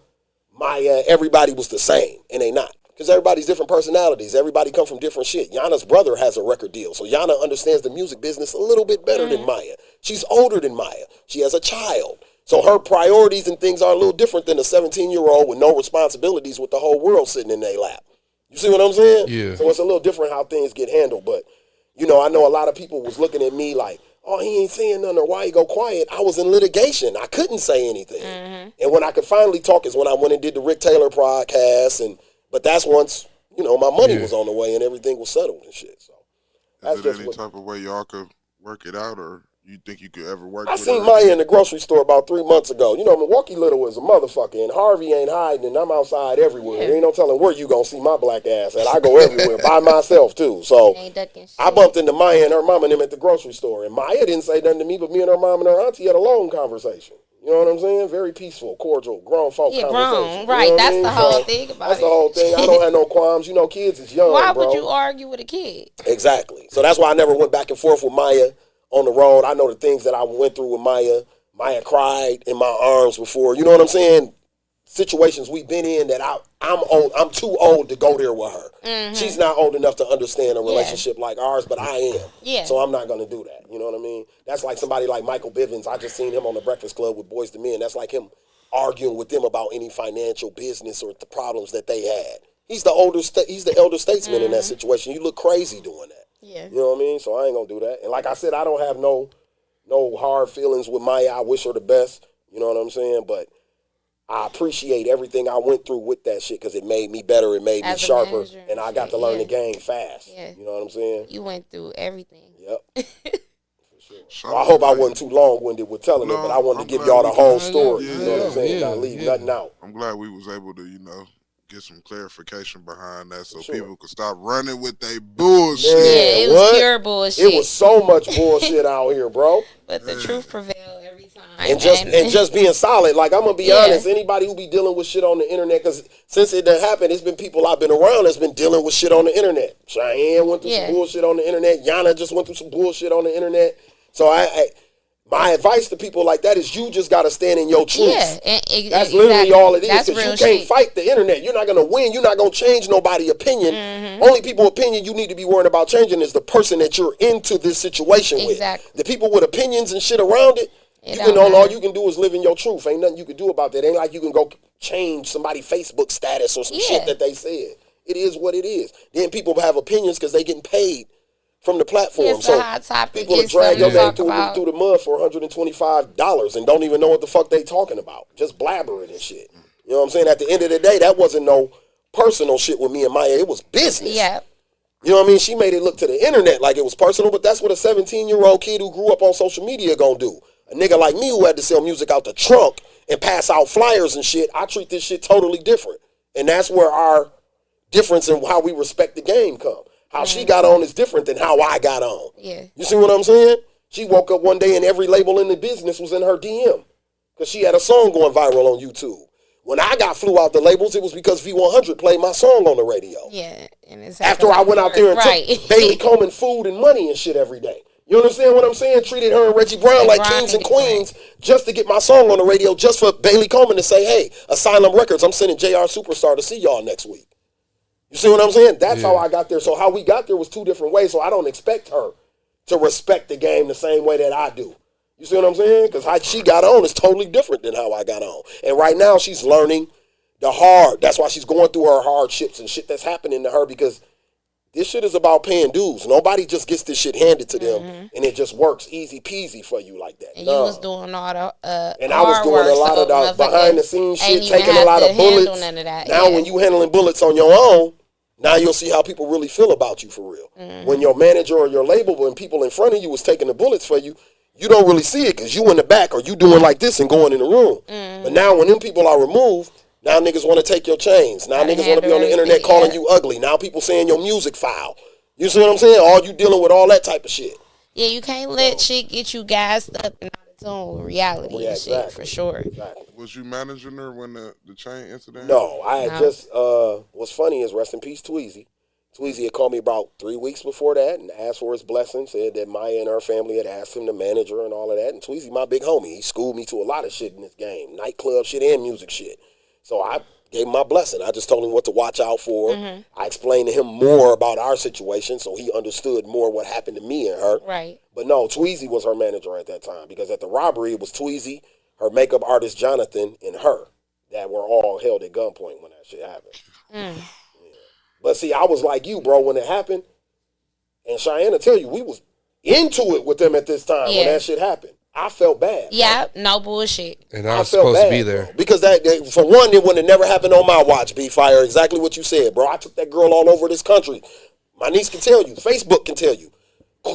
Maya, everybody was the same, and they not. Because everybody's different personalities. Everybody come from different shit. Yana's brother has a record deal, so Yana understands the music business a little bit better than Maya. She's older than Maya. She has a child. So her priorities and things are a little different than a 17-year-old with no responsibilities with the whole world sitting in their lap. You see what I'm saying?
Yeah.
So it's a little different how things get handled. But, you know, I know a lot of people was looking at me like, oh, he ain't saying nothing or why he go quiet. I was in litigation. I couldn't say anything. And when I could finally talk is when I went and did the Rick Taylor podcast. But that's once, you know, my money was on the way and everything was settled and shit. So
is there any type of way y'all could work it out, or you think you could ever work
I
with
seen
her?
Maya in the grocery store about 3 months ago. You know, Milwaukee Little is a motherfucker, and Harvey ain't hiding, and I'm outside everywhere. There ain't no telling where you gonna see my black ass at. I go everywhere by myself, too. So I bumped into Maya and her mom and them at the grocery store, and Maya didn't say nothing to me, but me and her mom and her auntie had a long conversation. You know what I'm saying? Very peaceful, cordial, grown folk conversation.
Grown, right.
You know
that's
I mean?
the whole thing about
That's the whole thing. I don't have no qualms. You know, kids is young,
Why
bro.
would you argue with a kid?
Exactly. So that's why I never went back and forth with Maya on the road. I know the things that I went through with Maya. Maya cried in my arms before. You know what I'm saying? Situations we've been in that I'm old. I'm too old to go there with her. She's not old enough to understand a relationship like ours, but I am.
Yeah.
So I'm not going to do that. You know what I mean? That's like somebody like Michael Bivins. I just seen him on the Breakfast Club with Boys to Men. That's like him arguing with them about any financial business or the problems that they had. He's the elder statesman in that situation. You look crazy doing that.
Yeah.
You know what I mean? So I ain't gonna do that. And like I said, I don't have no hard feelings with Maya. I wish her the best. You know what I'm saying? But I appreciate everything I went through with that shit because it made me better, it made me
As a
sharper,
manager
and I
and
got
shit,
to learn the
yeah.
game fast.
Yeah.
You know what I'm saying?
You went through everything.
Yep.
Shout
Well, I
out
hope
to
I
like-
wasn't too long-winded with telling it, but I wanted
I'm
to give
glad
y'all
we
the whole
could-
story.
yeah,
You know what I'm
yeah,
saying?
yeah,
Not leave
yeah.
nothing out.
I'm glad we was able to, get some clarification behind that so
sure.
people could stop running with their bullshit.
Yeah, it was
what?
pure bullshit.
It was so much bullshit out here, bro.
but the truth prevailed every time.
And just being solid. Like, I'm gonna be
Yeah.
honest, anybody who be dealing with shit on the internet, because since it done happened, it's been people I've been around that's been dealing with shit on the internet. Cheyenne went through
Yeah.
some bullshit on the internet. Yana just went through some bullshit on the internet. So my advice to people like that is you just gotta stand in your truth.
Yeah,
That's literally all it is.
That's
Because you
real
can't
shit.
fight the internet. You're not gonna win. You're not gonna change nobody's opinion.
Mm-hmm.
Only people opinion you need to be worrying about changing is the person that you're into this situation
Exactly.
with. The people with opinions and shit around it.
It
You can
don't
all
matter.
you can do is live in your truth. Ain't nothing you can do about that. Ain't like you can go change somebody's Facebook status or some
Yeah.
shit that they said. It is what it is. Then people have opinions because they getting paid from the platform.
It's
so
a hot topic.
people will
It's
drag your
something to
name
talk
through
about.
the mud for $125 and don't even know what the fuck they talking about. Just blabbering and shit. You know what I'm saying? At the end of the day, that wasn't no personal shit with me and Maya. It was business.
Yeah.
You know what I mean? She made it look to the internet like it was personal, but that's what a 17-year-old kid who grew up on social media gonna do. A nigga like me who had to sell music out the trunk and pass out flyers and shit, I treat this shit totally different. And that's where our difference in how we respect the game come. How she got on is different than how I got on.
Yeah.
You see what I'm saying? She woke up one day and every label in the business was in her DM because she had a song going viral on YouTube. When I flew out the labels, it was because V100 played my song on the radio.
Yeah. And it's
After I went out there and
right.
took Bailey Coleman food and money and shit every day. You understand what I'm saying? Treated her and Reggie Brown like
Brown
kings and
niggas,
queens just to get my song on the radio, just for Bailey Coleman to say, hey, Asylum Records, I'm sending JR Superstar to see y'all next week. You see what I'm saying? That's how I got there. So how we got there was two different ways. So I don't expect her to respect the game the same way that I do. You see what I'm saying? Because how she got on is totally different than how I got on. And right now she's learning the hard. That's why she's going through her hardships and shit that's happening to her, because this shit is about paying dues. Nobody just gets this shit handed to them and it just works easy peasy for you like that.
And you was doing all the
and I was doing a lot of the behind the scenes shit, taking a lot of bullets.
None of that.
Now when you handling bullets on your own, now you'll see how people really feel about you for real. When your manager or your label, when people in front of you was taking the bullets for you, you don't really see it because you in the back or you doing like this and going in the room. But now when them people are removed, now niggas want to take your chains. Now niggas want to be on the internet calling you ugly. Now people saying your music foul. You see what I'm saying? All you dealing with all that type of shit.
Yeah, you can't let shit get you gassed up and out of tune with reality
Yeah,
and shit,
exactly.
for sure.
Exactly.
Was you managing her when the chain incident?
No, I had
No.
just, what's funny is rest in peace Tweezy. Tweezy had called me about 3 weeks before that and asked for his blessing, said that Maya and her family had asked him to manage her and all of that. And Tweezy, my big homie, he schooled me to a lot of shit in this game, nightclub shit and music shit. So I gave him my blessing. I just told him what to watch out for. I explained to him more about our situation so he understood more what happened to me and her.
Right.
But no, Tweezy was her manager at that time because at the robbery, it was Tweezy, her makeup artist Jonathan, and her that were all held at gunpoint when that shit happened. Yeah. But see, I was like you, bro, when it happened. And Cheyenne will tell you, we was into it with them at this time when that shit happened. I felt bad.
Yeah, no bullshit.
And I was
felt
supposed to
bad,
be there.
bro. Because that, for one, it would have never happened on my watch, B-Fire. Exactly what you said, bro. I took that girl all over this country. My niece can tell you. Facebook can tell you.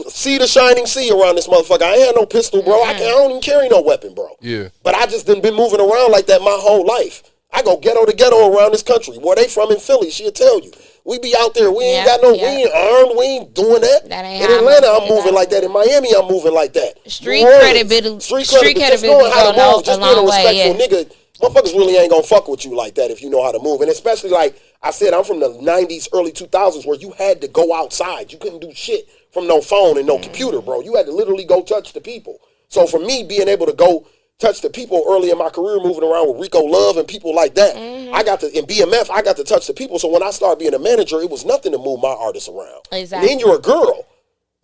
See the shining sea around this motherfucker. I ain't had no pistol, bro. I don't even carry no weapon, bro.
Yeah.
But I just done been moving around like that my whole life. I go ghetto to ghetto around this country. Where they from in Philly, she'll tell you. We be out there. We ain't got no, we ain't armed. We ain't doing that.
That ain't
in
how
Atlanta,
I'm
I'm moving like that. In Miami, I'm moving like that.
Street
New Orleans,
credibility-
Street
street
credibility. Just
credibility
knowing how to
go
move. Just
a
being a
long way,
respectful nigga. Motherfuckers really ain't gonna fuck with you like that if you know how to move. And especially like I said, I'm from the 90s, early 2000s where you had to go outside. You couldn't do shit from no phone and no computer, bro. You had to literally go touch the people. So for me, being able to go touch the people early in my career, moving around with Rico Love and people like that, I got to, in BMF, I got to touch the people. So when I started being a manager, it was nothing to move my artists around.
Exactly.
And then you're a girl.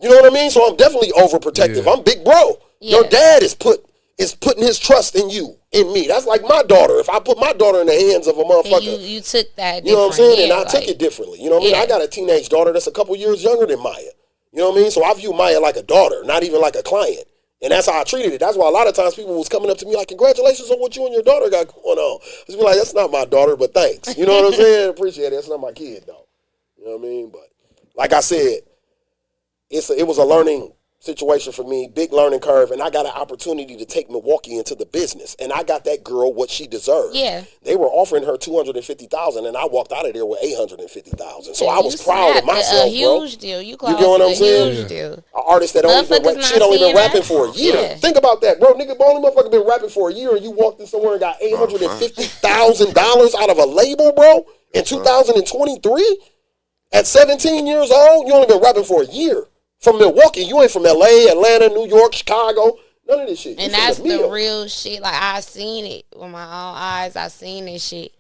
You know what I mean? So I'm definitely overprotective.
Yeah.
I'm big bro.
Yeah.
Your dad is putting his trust in you, in me. That's like my daughter. If I put my daughter in the hands of a motherfucker,
You took that.
you know what I'm saying? And I
like,
took it differently. You know what I mean?
Yeah.
I got a teenage daughter that's a couple years younger than Maya. You know what I mean? So I view Maya like a daughter, not even like a client. And that's how I treated it. That's why a lot of times people was coming up to me like, congratulations on what you and your daughter got going on. I was like, that's not my daughter, but thanks. You know what I'm saying? Appreciate it. That's not my kid, though. You know what I mean? But like I said, it was a learning situation for me, big learning curve, and I got an opportunity to take Milwaukee into the business, and I got that girl what she deserved.
Yeah,
they were offering her $250,000, and I walked out of there with $850,000. So I was proud of myself,
a huge deal. You get
what I'm saying?
Huge deal.
An artist that only been rapping for a year.
Yeah.
Think about that, bro. Nigga, only motherfucker been rapping for a year, and you walked in somewhere and got $850,000 out of a label, bro, in 2023 at 17 years old. You only been rapping for a year. From Milwaukee, you ain't from LA, Atlanta, New York, Chicago, none of this shit.
And that's the real shit. Like, I seen it with my own eyes. I seen this shit.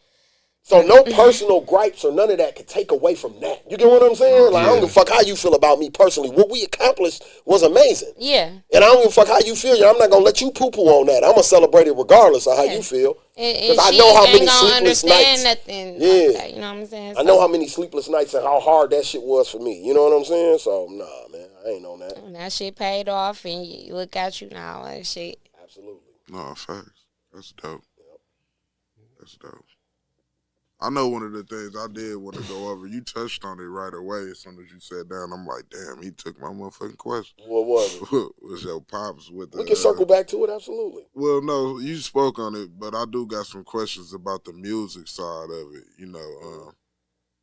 So no personal gripes or none of that could take away from that. You get what I'm saying? Like, I don't give a fuck how you feel about me personally. What we accomplished was amazing.
Yeah.
And I don't give a fuck how you feel. I'm not going to let you poo-poo on that. I'm going to celebrate it regardless of how you feel.
Because I know how many sleepless nights. Nothing like that, you know what I'm saying?
I know how many sleepless nights and how hard that shit was for me. You know what I'm saying? So, nah, man. I ain't on that.
And that shit paid off, and you look at you now and shit.
Absolutely.
No, facts. That's dope. That's dope. I know one of the things I did want to go over, you touched on it right away as soon as you sat down. I'm like, damn, he took my motherfucking question.
What was it?
Was your pops with the...
We can circle back to it, absolutely.
Well, no, you spoke on it, but I do got some questions about the music side of it. You know,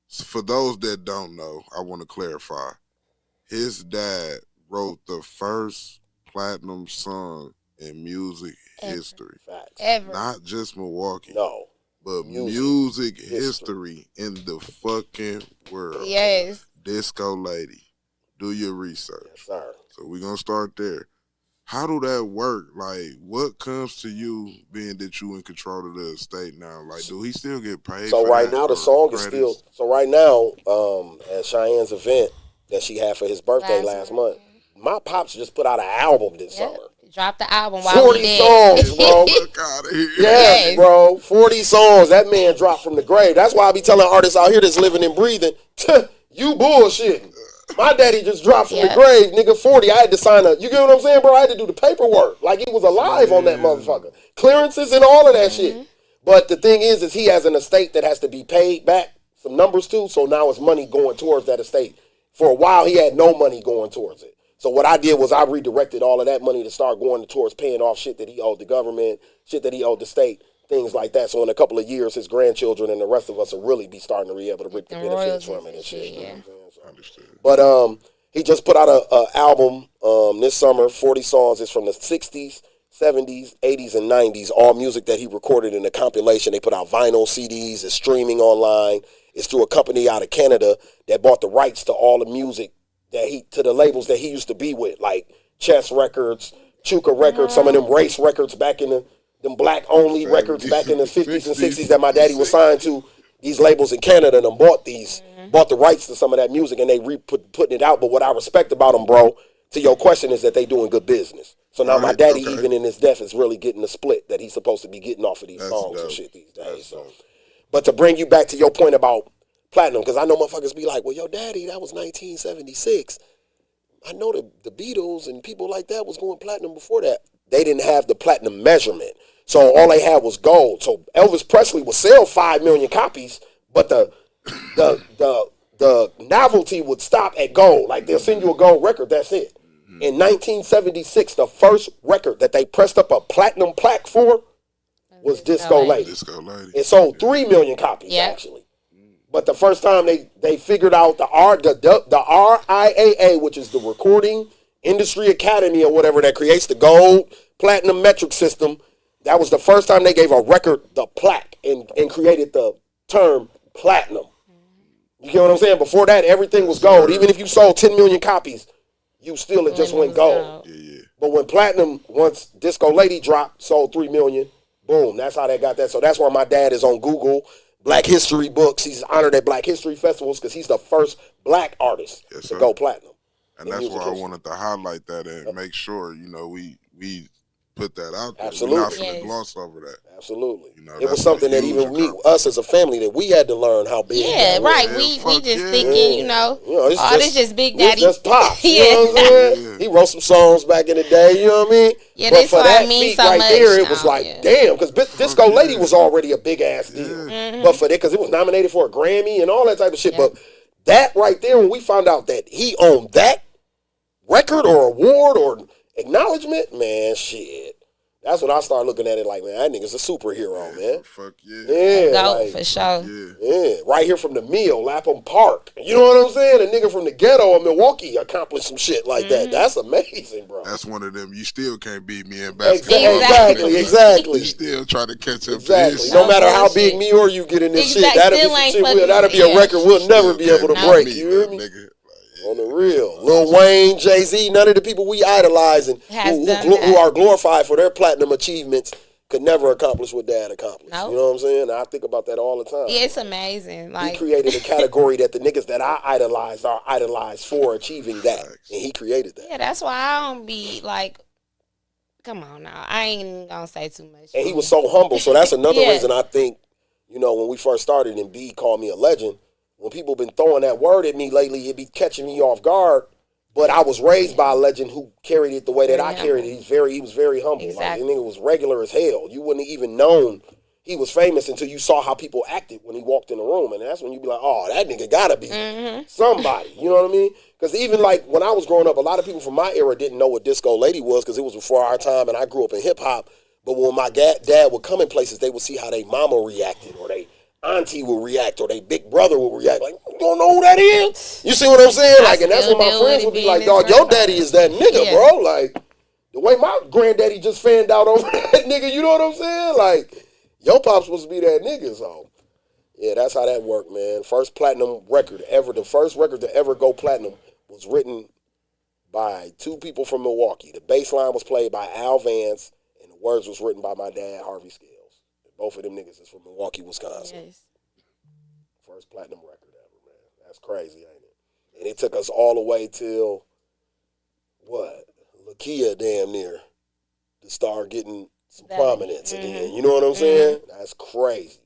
so for those that don't know, I want to clarify. His dad wrote the first platinum song in music history.
Facts.
Ever.
Not just Milwaukee.
No.
But music history in the fucking world.
Yes.
Disco Lady. Do your research.
Yes, sir.
So we're going to start there. How do that work? Like, what comes to you being that you in control of the estate now? Like, do he still get paid
so
for
right
that,
now the song is still... So right now, at Cheyenne's event that she had for his birthday last month, my pops just put out an album this summer.
Drop the album while
40
we did.
songs, bro. Yes, bro. 40 songs. That man dropped from the grave. That's why I be telling artists out here that's living and breathing, you bullshitting. My daddy just dropped from the grave, nigga, 40. I had to sign up. You get what I'm saying, bro? I had to do the paperwork. Like he was alive on that motherfucker. Clearances and all of that shit. But the thing is he has an estate that has to be paid back, some numbers too, so now it's money going towards that estate. For a while, he had no money going towards it. So what I did was I redirected all of that money to start going towards paying off shit that he owed the government, shit that he owed the state, things like that. So in a couple of years, his grandchildren and the rest of us will really be starting to be able to reap the benefits from it and shit. You know what I'm saying? So, understood. But he just put out a album this summer, 40 songs. It's from the 60s, 70s, 80s, and 90s, all music that he recorded in a compilation. They put out vinyl CDs. It's streaming online. It's through a company out of Canada that bought the rights to all the music to the labels that he used to be with, like Chess Records, Chuka Records, some of them race records back in them black only records back in the 50s and 60s that my daddy was signed to. These labels in Canada and bought the rights to some of that music, and they putting it out. But what I respect about them, bro, to your question, is that they doing good business. So now my daddy, even in his death, is really getting the split that he's supposed to be getting off of these songs and shit these days. So, but to bring you back to your point about platinum, because I know motherfuckers be like, well, yo, daddy, that was 1976. I know the Beatles and people like that was going platinum before that. They didn't have the platinum measurement. So all they had was gold. So Elvis Presley would sell 5 million copies, but the novelty would stop at gold. Like they'll send you a gold record, that's it. In 1976, the first record that they pressed up a platinum plaque for was Disco Lady.
Disco Lady.
It sold 3 million copies, actually. But the first time they figured out the RIAA, which is the Recording Industry Academy or whatever that creates the gold platinum metric system, that was the first time they gave a record the plaque and created the term platinum. You get what I'm saying? Before that, everything was gold. Even if you sold 10 million copies, it just went gold. But when platinum, once Disco Lady dropped, sold 3 million, boom, that's how they got that. So that's why my dad is on Google Black History books. He's honored at Black History festivals because he's the first black artist to go platinum.
And that's why I wanted to highlight that and make sure, we put that out there.
Absolutely.
We're not finna
Yes.
gloss over that.
Absolutely.
You know,
It was
that's
something
a
that
huge
even me,
accomplishment.
us as a family, that we had to learn how big.
Yeah,
that was.
right.
Yeah,
We
fuck
just
yeah.
thinking, you know,
It's
oh, this just Big Daddy.
It's just Pops. You
Yeah.
know what I'm saying?
Yeah.
He wrote some songs back in the day, you know what I mean?
Yeah,
but
that's
for
why
that
it means
feat
so
right
much
there, it was
now,
like,
yeah.
damn, because Disco
yeah.
Lady was already a big ass deal.
Yeah.
But for that, because it was nominated for a Grammy and all that type of shit.
Yeah.
But that right there, when we found out that he owned that record or award or acknowledgement, man, shit. That's when I started looking at it like, man, that nigga's a superhero, man.
Fuck yeah.
Yeah,
Go
like,
for sure.
Yeah.
yeah, right here from the mill, Lapham Park. You know what I'm saying? A nigga from the ghetto of Milwaukee accomplished some shit like that. That's amazing, bro.
That's one of them. You still can't beat me in basketball.
Exactly.
You still try to catch up
Exactly.
to his
No
No
matter how
bullshit.
big me or you get in this
Exact-
shit, that'll be
still
some
ain't
shit.
fucking-
That'll be
yeah.
a record we'll never
Still
be able to
can't
break.
beat
You hear
me,
me?
nigga.
On the real. Lil Wayne, Jay-Z, none of the people we idolize and
Has
who
done
who
that.
are glorified for their platinum achievements could never accomplish what Dad accomplished.
Nope.
You know what I'm saying? I think about that all the time.
Yeah, it's amazing.
He
Like,
created a category that the niggas that I idolized are idolized for achieving that. And he created that.
yeah, that's why I don't be like, come on now. I ain't even gonna say too much.
And he was so humble. So that's another
Yeah.
reason I think, you know, when we first started and B called me a legend, when people been throwing that word at me lately, it be catching me off guard. But I was raised by a legend who carried it the way that I carried it. He was very humble.
Exactly.
Like, the nigga was regular as hell. You wouldn't have even known he was famous until you saw how people acted when he walked in the room. And that's when you be like, oh, that nigga gotta be somebody. You know what I mean? Because even like when I was growing up, a lot of people from my era didn't know what Disco Lady was because it was before our time and I grew up in hip hop. But when my dad would come in places, they would see how they mama reacted or they auntie would react or they big brother would react. Like, you don't know who that is? You see what I'm saying? Like, and that's when my friends would be like, dog, your daddy is that nigga, bro. Like, the way my granddaddy just fanned out over that nigga, you know what I'm saying? Like, your pop's supposed to be that nigga, so. Yeah, that's how that worked, man. First platinum record ever. The first record to ever go platinum was written by two people from Milwaukee. The bass line was played by Al Vance, and the words was written by my dad, Harvey Scales. Both of them niggas is from Milwaukee, Wisconsin.
Yes.
First platinum record ever, man. That's crazy, ain't it? And it took us all the way till, what? Lakia damn near to start getting some prominence again. You know what I'm saying? That's crazy.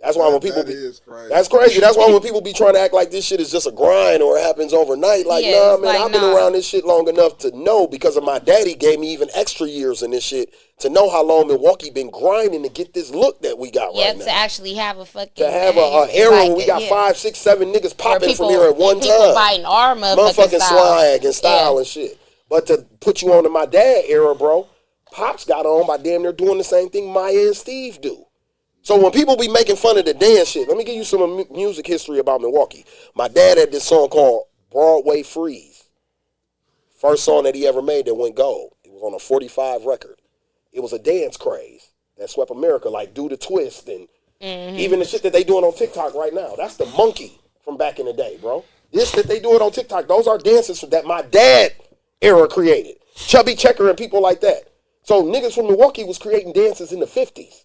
That's why when people
That is crazy.
That's crazy. That's why when people be trying to act like this shit is just a grind or it happens overnight, like,
Yeah,
nah,
it's
man,
like,
I've been
nah.
around this shit long enough to know because of my daddy gave me even extra years in this shit to know how long Milwaukee been grinding to get this look that we got
Yeah,
right now.
to actually have a fucking
To have
name,
a era
like
where we
it,
got
yeah.
5, 6, 7 niggas
Or
popping from here at one
people
time.
biting our
Motherfucking
style.
swag and style
Yeah.
and shit. But to put you on to my dad era, bro, Pops got on by damn near doing the same thing Maya and Steve do. So when people be making fun of the dance shit, let me give you some music history about Milwaukee. My dad had this song called Broadway Freeze. First song that he ever made that went gold. It was on a 45 record. It was a dance craze that swept America, like Do the Twist and even the shit that they doing on TikTok right now. That's the monkey from back in the day, bro. This that they doing on TikTok, those are dances that my dad era created. Chubby Checker and people like that. So niggas from Milwaukee was creating dances in the 50s.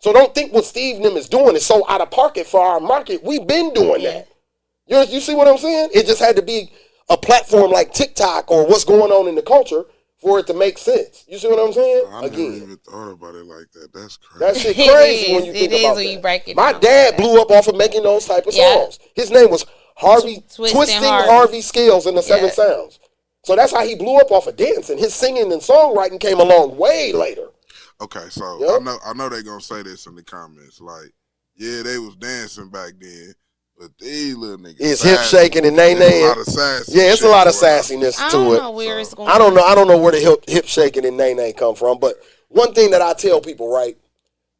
So don't think what Steve and them is doing is so out of pocket for our market. We've been doing that. You see what I'm saying? It just had to be a platform like TikTok or what's going on in the culture for it to make sense. You see what I'm saying?
I never even thought about it like that. That's crazy.
That shit
It
crazy when
is.
you
It
think
is
about
when
that.
you break it
My
down
dad
like that.
blew up off of making those type of
Yeah.
songs. His name was Harvey
Twisting
Harvey.
Harvey.
Scales and the Seven
Yeah.
Sounds. So that's how he blew up off of dancing. His singing and songwriting came along way later.
Okay, so
Yep.
I know they gonna say this in the comments. Like, yeah, they was dancing back then, but these little niggas
It's hip
sassy.
shaking and
There's
nay-nay.
a lot of sassy.
Yeah, it's a
shit
lot of
going on.
sassiness
I
to
don't
it.
know where it's going.
I don't know where the hip shaking and nay come from. But one thing that I tell people, right,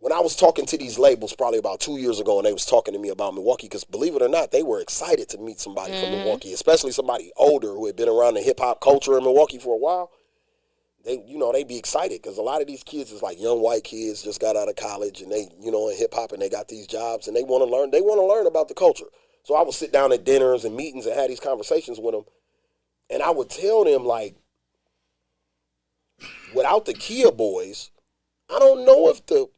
when I was talking to these labels probably about 2 years ago and they was talking to me about Milwaukee, because believe it or not, they were excited to meet somebody from Milwaukee, especially somebody older who had been around the hip hop culture in Milwaukee for a while. They be excited because a lot of these kids is like young white kids just got out of college and they, in hip hop and they got these jobs and they want to learn. They want to learn about the culture. So I would sit down at dinners and meetings and have these conversations with them, and I would tell them like, without the Kia boys, I don't know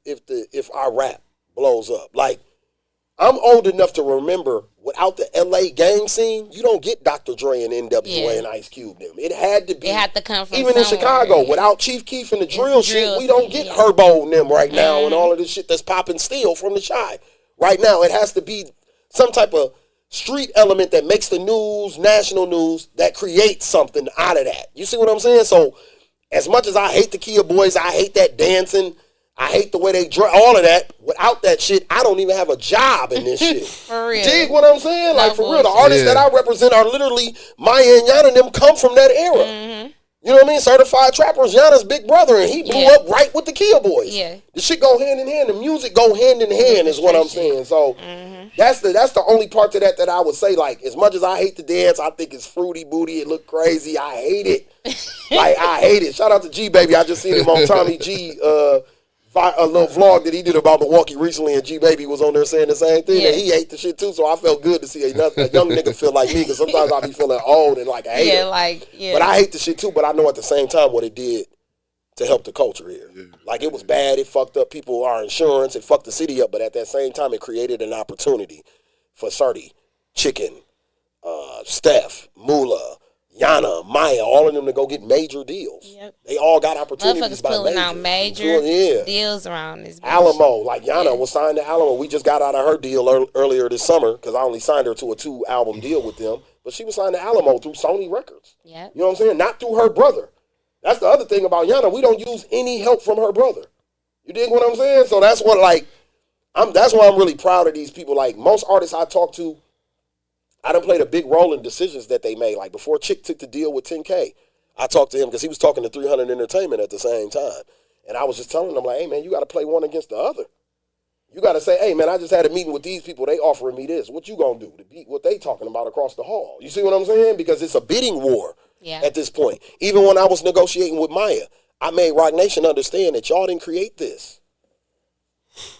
if our rap blows up. Like, I'm old enough to remember without the LA gang scene, you don't get Dr. Dre and NWA and Ice Cube them. It had to be.
It had to come from
even
somewhere,
in Chicago,
yeah.
without Chief Keef and the drill shit,
drill
we don't
scene,
get Herbo and them right now
Mm-hmm.
and all of this shit that's popping still from the Chi. Right now, it has to be some type of street element that makes the news, national news, that creates something out of that. You see what I'm saying? So, as much as I hate the Kia Boys, I hate that dancing, I hate the way they dress, all of that. Without that shit, I don't even have a job in this shit.
For real.
Dig what I'm saying?
No
Like, for real, the
bullshit.
artists that I represent are literally Mya and Yana and them come from that era.
Mm-hmm.
You know what I mean? Certified Trapper's Yana's big brother, and he blew up right with the Kia Boys.
Yeah.
The shit go hand in hand. The music go hand in hand is what I'm saying. So that's the only part to that I would say, like, as much as I hate the dance, I think it's fruity booty, it look crazy, I hate it. Like, I hate it. Shout out to G Baby. I just seen him on Tommy G a little vlog that he did about Milwaukee recently, and G Baby was on there saying the same thing, and he hate the shit too. So I felt good to see a young nigga feel like me, because sometimes I be feeling old and like a hater. But I hate the shit too. But I know at the same time what it did to help the culture here. Like, it was bad. It fucked up people, our insurance. It fucked the city up. But at that same time, it created an opportunity for Sardi, Chicken, Steph, Moolah, Yana, Mya, all of them to go get major deals.
Yep.
They all got opportunities
Motherfuckers
by
pulling
major.
out major deals around this bitch.
Alamo, like Yana was signed to Alamo. We just got out of her deal earlier this summer, because I only signed her to a 2-album deal with them. But she was signed to Alamo through Sony Records.
Yep.
You know what I'm saying? Not through her brother. That's the other thing about Yana. We don't use any help from her brother. You dig what I'm saying? So that's what, like, that's why I'm really proud of these people. Like, most artists I talk to, I done played a big role in decisions that they made. Like, before Chick took the deal with 10K, I talked to him because he was talking to 300 Entertainment at the same time. And I was just telling him, like, hey, man, you got to play one against the other. You got to say, hey, man, I just had a meeting with these people. They offering me this. What you going to do to beat what they talking about across the hall? You see what I'm saying? Because it's a bidding war at this point. Even when I was negotiating with Mya, I made Rock Nation understand that y'all didn't create this.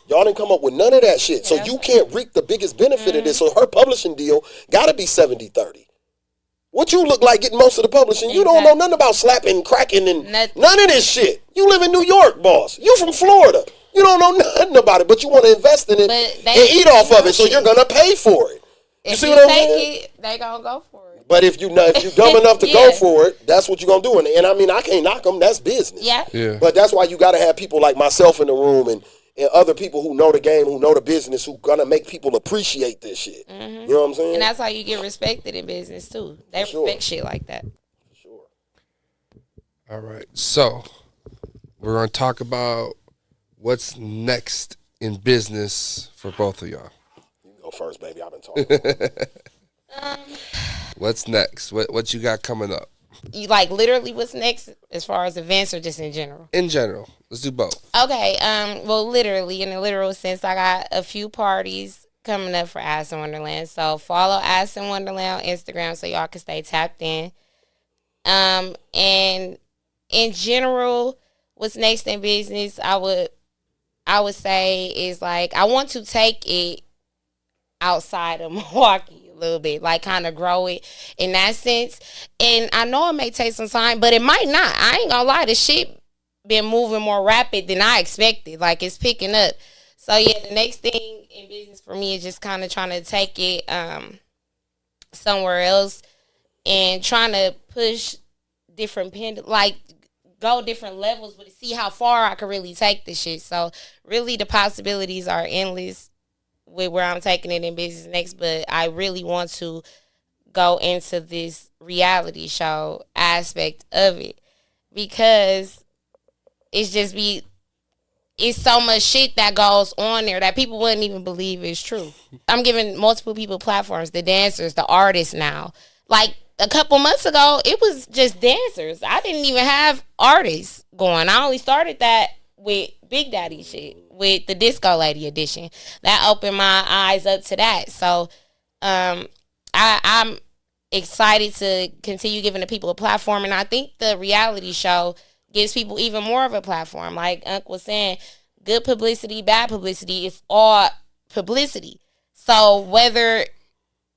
Y'all didn't come up with none of that shit. So you can't reap the biggest benefit of this. So her publishing deal got to be 70-30. What you look like getting most of the publishing? You don't know nothing about slapping, cracking, and none of this shit. You live in New York, boss. You from Florida. You don't know nothing about it, but you want to invest in it and eat off of it, so you're going to pay for it. You see what I'm saying?
They going to go for it.
But if you dumb enough to go for it, that's what you're going to do. And I mean, I can't knock them. That's business.
Yeah.
But that's why you got to have people like myself in the room and other people who know the game, who know the business, who gonna make people appreciate this shit. You know what I'm saying?
And that's how you get respected in business too. They respect shit like that.
For sure.
All right. So we're gonna talk about what's next in business for both of y'all.
You go first, baby. I've been talking.
What's next? What you got coming up?
You like literally what's next as far as events or just in general?
In general. Let's do both.
Okay. Well, literally, in a literal sense, I got a few parties coming up for Alice in Wonderland. So follow Alice in Wonderland on Instagram so y'all can stay tapped in. And in general, what's next in business, I would say is like I want to take it outside of Milwaukee a little bit, like kind of grow it in that sense. And I know it may take some time, but it might not. I ain't gonna lie, the shit been moving more rapid than I expected. Like, it's picking up. So yeah, the next thing in business for me is just kind of trying to take it somewhere else and trying to push different go different levels, but to see how far I can really take this shit. So really the possibilities are endless with where I'm taking it in business next, but I really want to go into this reality show aspect of it because it's so much shit that goes on there that people wouldn't even believe is true. I'm giving multiple people platforms, the dancers, the artists now. Like a couple months ago, it was just dancers. I didn't even have artists going. I only started that with Big Daddy shit, with the Disco Lady edition. That opened my eyes up to that. So I'm excited to continue giving the people a platform. And I think the reality show gives people even more of a platform. Like Unc was saying, good publicity, bad publicity, it's all publicity. So whether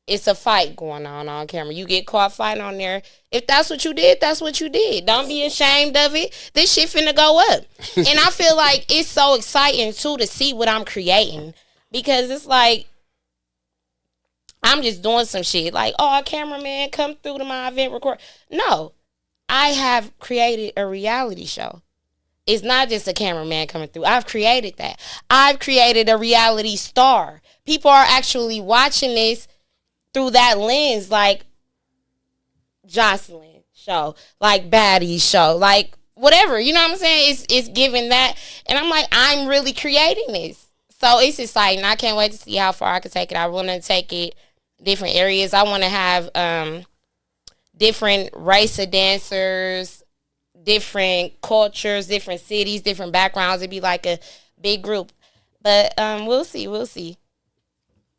it's a fight going on camera, you get caught fighting on there, if that's what you did, that's what you did. Don't be ashamed of it. This shit finna go up. And I feel like it's so exciting too to see what I'm creating, because it's like I'm just doing some shit. Like, oh, a cameraman come through to my event record. No. I have created a reality show. It's not just a cameraman coming through. I've created that. I've created a reality star. People are actually watching this through that lens, like Jocelyn show, like Baddie show, like whatever. You know what I'm saying? It's giving that. And I'm like, I'm really creating this. So it's exciting. I can't wait to see how far I can take it. I want to take it different areas. I want to have different race of dancers, different cultures, different cities, different backgrounds. It'd be like a big group. But we'll see.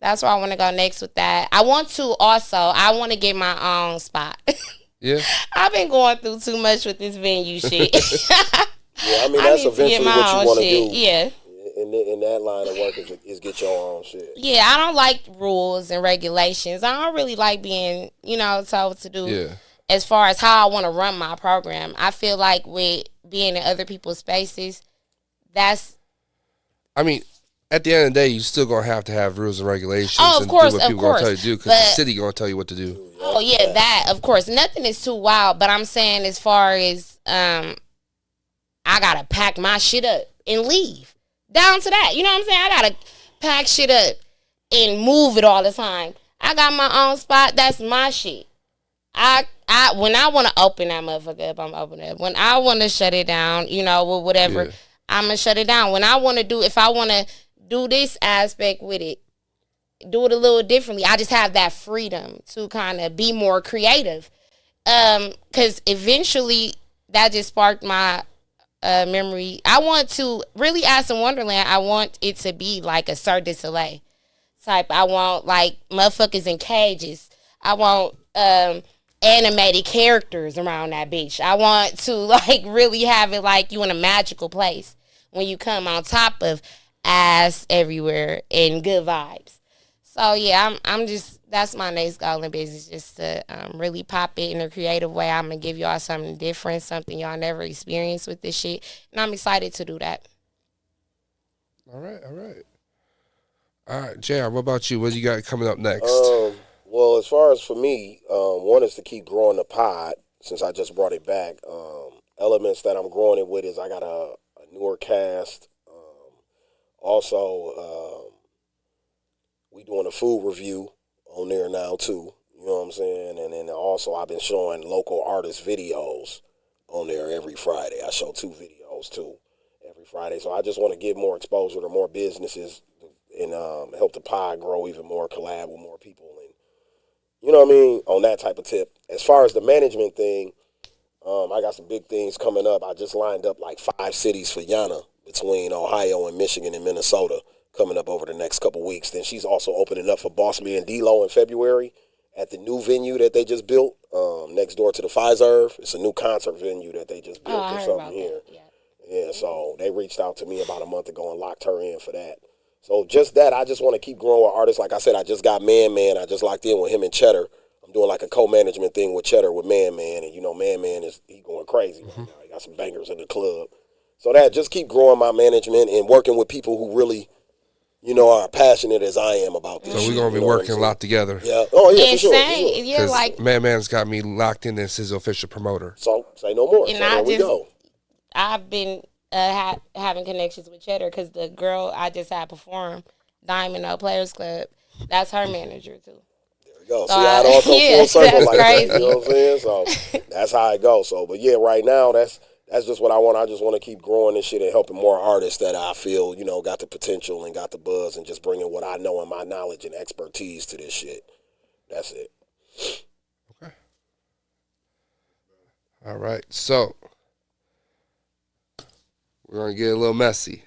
That's where I want to go next with that. I want to get my own spot.
Yeah.
I've been going through too much with this venue shit.
Yeah, I mean, that's eventually what you want to do.
Yeah.
In that line of work is get your own shit.
Yeah, I don't like rules and regulations. I don't really like being, told what to do.
Yeah.
As far as how I want to run my program, I feel like with being in other people's spaces,
I mean, at the end of the day, you're still going to have rules and regulations
of course,
do what people going to tell you to do because the city going to tell you what to do.
Oh, yeah, that, of course. Nothing is too wild, but I'm saying as far as I got to pack my shit up and leave. Down to that. You know what I'm saying? I got to pack shit up and move it all the time. I got my own spot. That's my shit. When I want to open that motherfucker up, I'm opening it up. When I want to shut it down, whatever, I'm going to shut it down. When I want to if I want to do this aspect with it, do it a little differently. I just have that freedom to kind of be more creative. Because eventually that just sparked my memory. I want to really add some Wonderland. I want it to be like a Cirque du Soleil type. I want like motherfuckers in cages. I want animated characters around that bitch. I want to like really have it like you in a magical place when you come, on top of ass everywhere and good vibes. So yeah, I'm just, that's my next goal in business, just to really pop it in a creative way. I'm gonna give y'all something different, something y'all never experienced with this shit, and I'm excited to do that.
All right, JR, what about you? What you got coming up next?
Well, as far as for me, one is to keep growing the pod, since I just brought it back. Elements that I'm growing it with is I got a newer cast. Also, we doing a food review on there now too. You know what I'm saying? And then also I've been showing local artist videos on there every Friday. I show 2 videos too every Friday. So I just want to give more exposure to more businesses and help the pod grow even more, collab with more people, and you know what I mean, on that type of tip. As far as the management thing, I got some big things coming up. I just lined up like 5 cities for Yana between Ohio and Michigan and Minnesota coming up over the next couple weeks. Then she's also opening up for Boss Me and D-Lo in February at the new venue that they just built next door to the Fiserv. It's a new concert venue that they just built or something here. Yeah, so they reached out to me about a month ago and locked her in for that. So just that, I just want to keep growing with artists. Like I said, I just got Man. I just locked in with him and Cheddar. I'm doing like a co-management thing with Cheddar with Man. And Man he going crazy right now. He got some bangers in the club. So that, just keep growing my management and working with people who really, are passionate as I am about this.
So we're going to be working a lot together.
Yeah. Oh, yeah, for sure.
Yeah, like
Man's got me locked in as his official promoter.
So say no more.
And
so there we go.
I've been having connections with Cheddar because the girl I just had perform, Diamond Players Club, that's her manager too.
There we go. So see how it all comes full circle
that's
like
crazy.
that. You know what I'm saying? So that's how it goes. So, but yeah, right now that's just what I want. I just want to keep growing this shit and helping more artists that I feel, got the potential and got the buzz, and just bringing what I know and my knowledge and expertise to this shit. That's it.
Okay. All right. So we're going to get a little messy.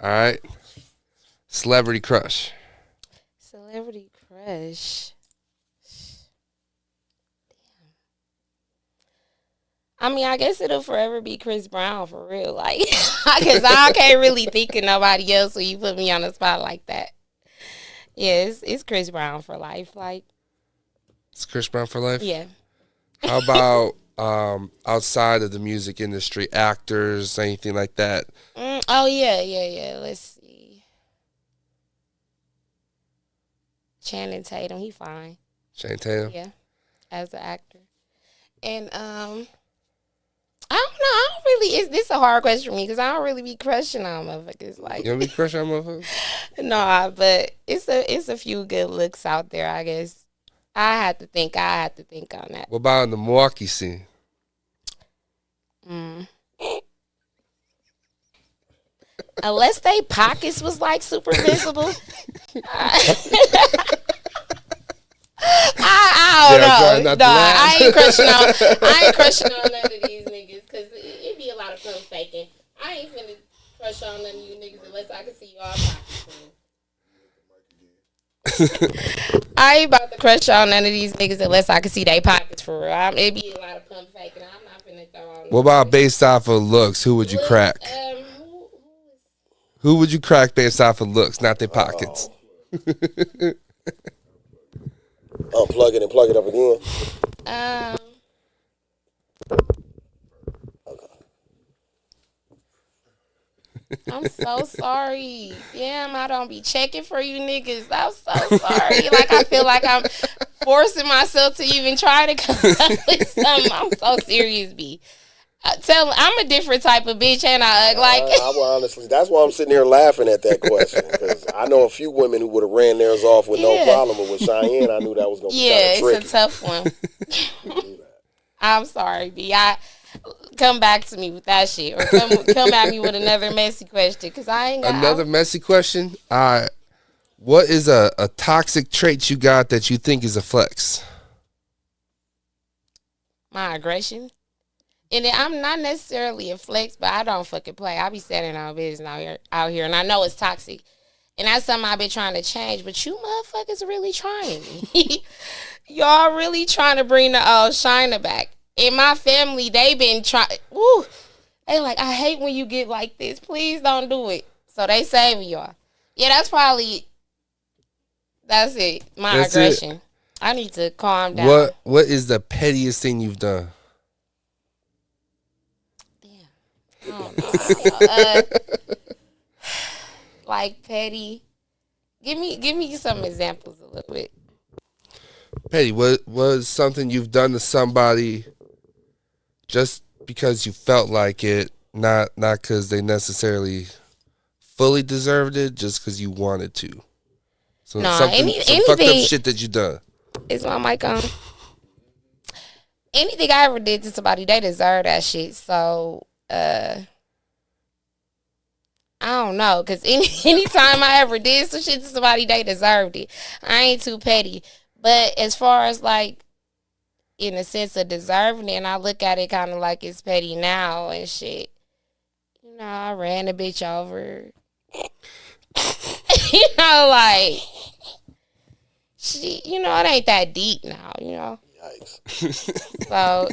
All right. Celebrity crush.
Celebrity crush. I mean, I guess it'll forever be Chris Brown for real, like, because I can't really think of nobody else when you put me on the spot like that. Yeah, it's Chris Brown for life, like.
It's Chris Brown for life?
Yeah.
How about outside of the music industry, actors, anything like that?
Oh, yeah. Let's see. Channing Tatum. He fine.
Channing Tatum.
Yeah, as an actor. And I don't know. I don't really. This a hard question for me because I don't really be crushing on motherfuckers. Like,
You don't be crushing on motherfuckers?
nah, but it's a few good looks out there. I guess I have to think on that.
What about in the Milwaukee scene?
Unless they pockets was like super visible. I don't know. No, I ain't crushing on none of these niggas because it be a lot of pump faking. I ain't finna crush on none of you niggas unless I can see y'all pockets. I ain't about to crush on none of these niggas unless I can see they pockets for real. It be a lot of pump faking. I'm not finna throw on.
What about based off of looks? Who would you crack? Who would you crack based off of looks, not their pockets?
Unplug it and plug it up again.
I'm so sorry. Damn, I don't be checking for you niggas. I'm so sorry. Like, I feel like I'm forcing myself to even try to come up with something. I'm so serious, B. I'm a different type of bitch, and I
will honestly, that's why I'm sitting here laughing at that question because I know a few women who would have ran theirs off with no problem, but with Cheyenne, I knew that was gonna be kind of tricky.
It's a tough one. I'm sorry, B. Come back to me with that shit, or come at me with another messy question because I ain't got
another messy question. What is a toxic trait you got that you think is a flex?
My aggression. And I'm not necessarily a flex, but I don't fucking play. I be standing on business out here, and I know it's toxic. And that's something I've been trying to change, but you motherfuckers really trying. Y'all really trying to bring the old Shina back. In my family, they been trying. Woo, they like, I hate when you get like this. Please don't do it. So they saving y'all. Yeah, that's it. That's aggression. It. I need to calm down.
What is the pettiest thing you've done?
I don't know. Like petty. Give me some examples a little bit.
Petty, what was something you've done to somebody just because you felt like it, not because they necessarily fully deserved it, just because you wanted to? So some fucked up shit that you done.
Is my mic on? Anything I ever did to somebody, they deserve that shit. So I don't know, because anytime I ever did some shit to somebody, they deserved it. I ain't too petty. But as far as, like, in a sense of deserving it, and I look at it kind of like it's petty now and shit. You know, I ran a bitch over. You know, like, she, you know, it ain't that deep now, you know. Yikes. So,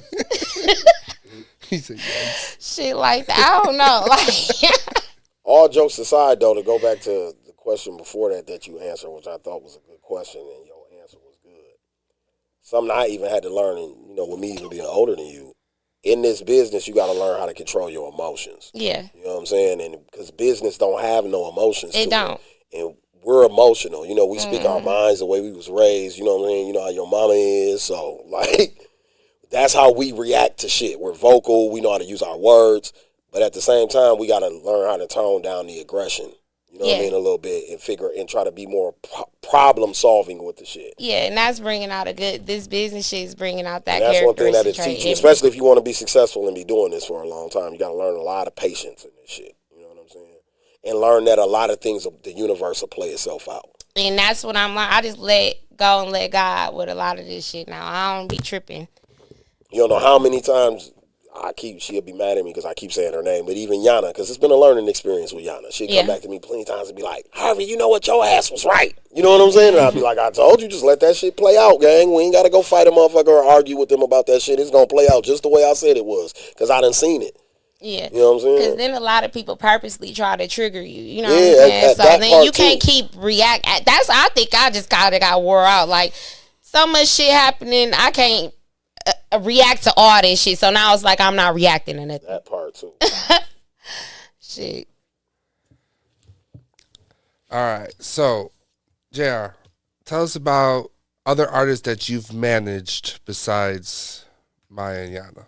he said yikes.
Shit like that. I don't know. Like,
all jokes aside, though, to go back to the question before that you answered, which I thought was a good question, and your answer was good. Something I even had to learn, and you know, with me even being older than you, in this business, you got to learn how to control your emotions.
Yeah.
You know what I'm saying? And because business don't have no emotions.
It don't.
And we're emotional. You know, we speak our minds the way we was raised. You know what I mean? You know how your mama is. So, like, that's how we react to shit. We're vocal. We know how to use our words. But at the same time, we got to learn how to tone down the aggression. You know what I mean? A little bit and try to be more problem solving with the shit.
Yeah, and that's bringing out this business shit is bringing out that
character. That's one thing that it's
teaching,
you, especially if you want to be successful and be doing this for a long time. You got to learn a lot of patience in this shit. You know what I'm saying? And learn that a lot of things, the universe will play itself out.
And that's what I'm like. I just let go and let God with a lot of this shit now. I don't be tripping.
You don't know how many times she'll be mad at me because I keep saying her name, but even Yana, because it's been a learning experience with Yana. She'll come back to me plenty of times and be like, Harvey, you know what? Your ass was right. You know what I'm saying? And I'll be like, I told you, just let that shit play out, gang. We ain't got to go fight a motherfucker or argue with them about that shit. It's going to play out just the way I said it was because I done seen it.
Yeah.
You know what I'm saying?
Because then a lot of people purposely try to trigger you. You know what I'm saying? So then you can't keep react. I think I just got wore out. Like, so much shit happening, I can't react to all this shit. So now it's like I'm not reacting to nothing.
That part too.
Shit.
All right. So, JR, Tell us about other artists that you've managed besides Mya and Yana.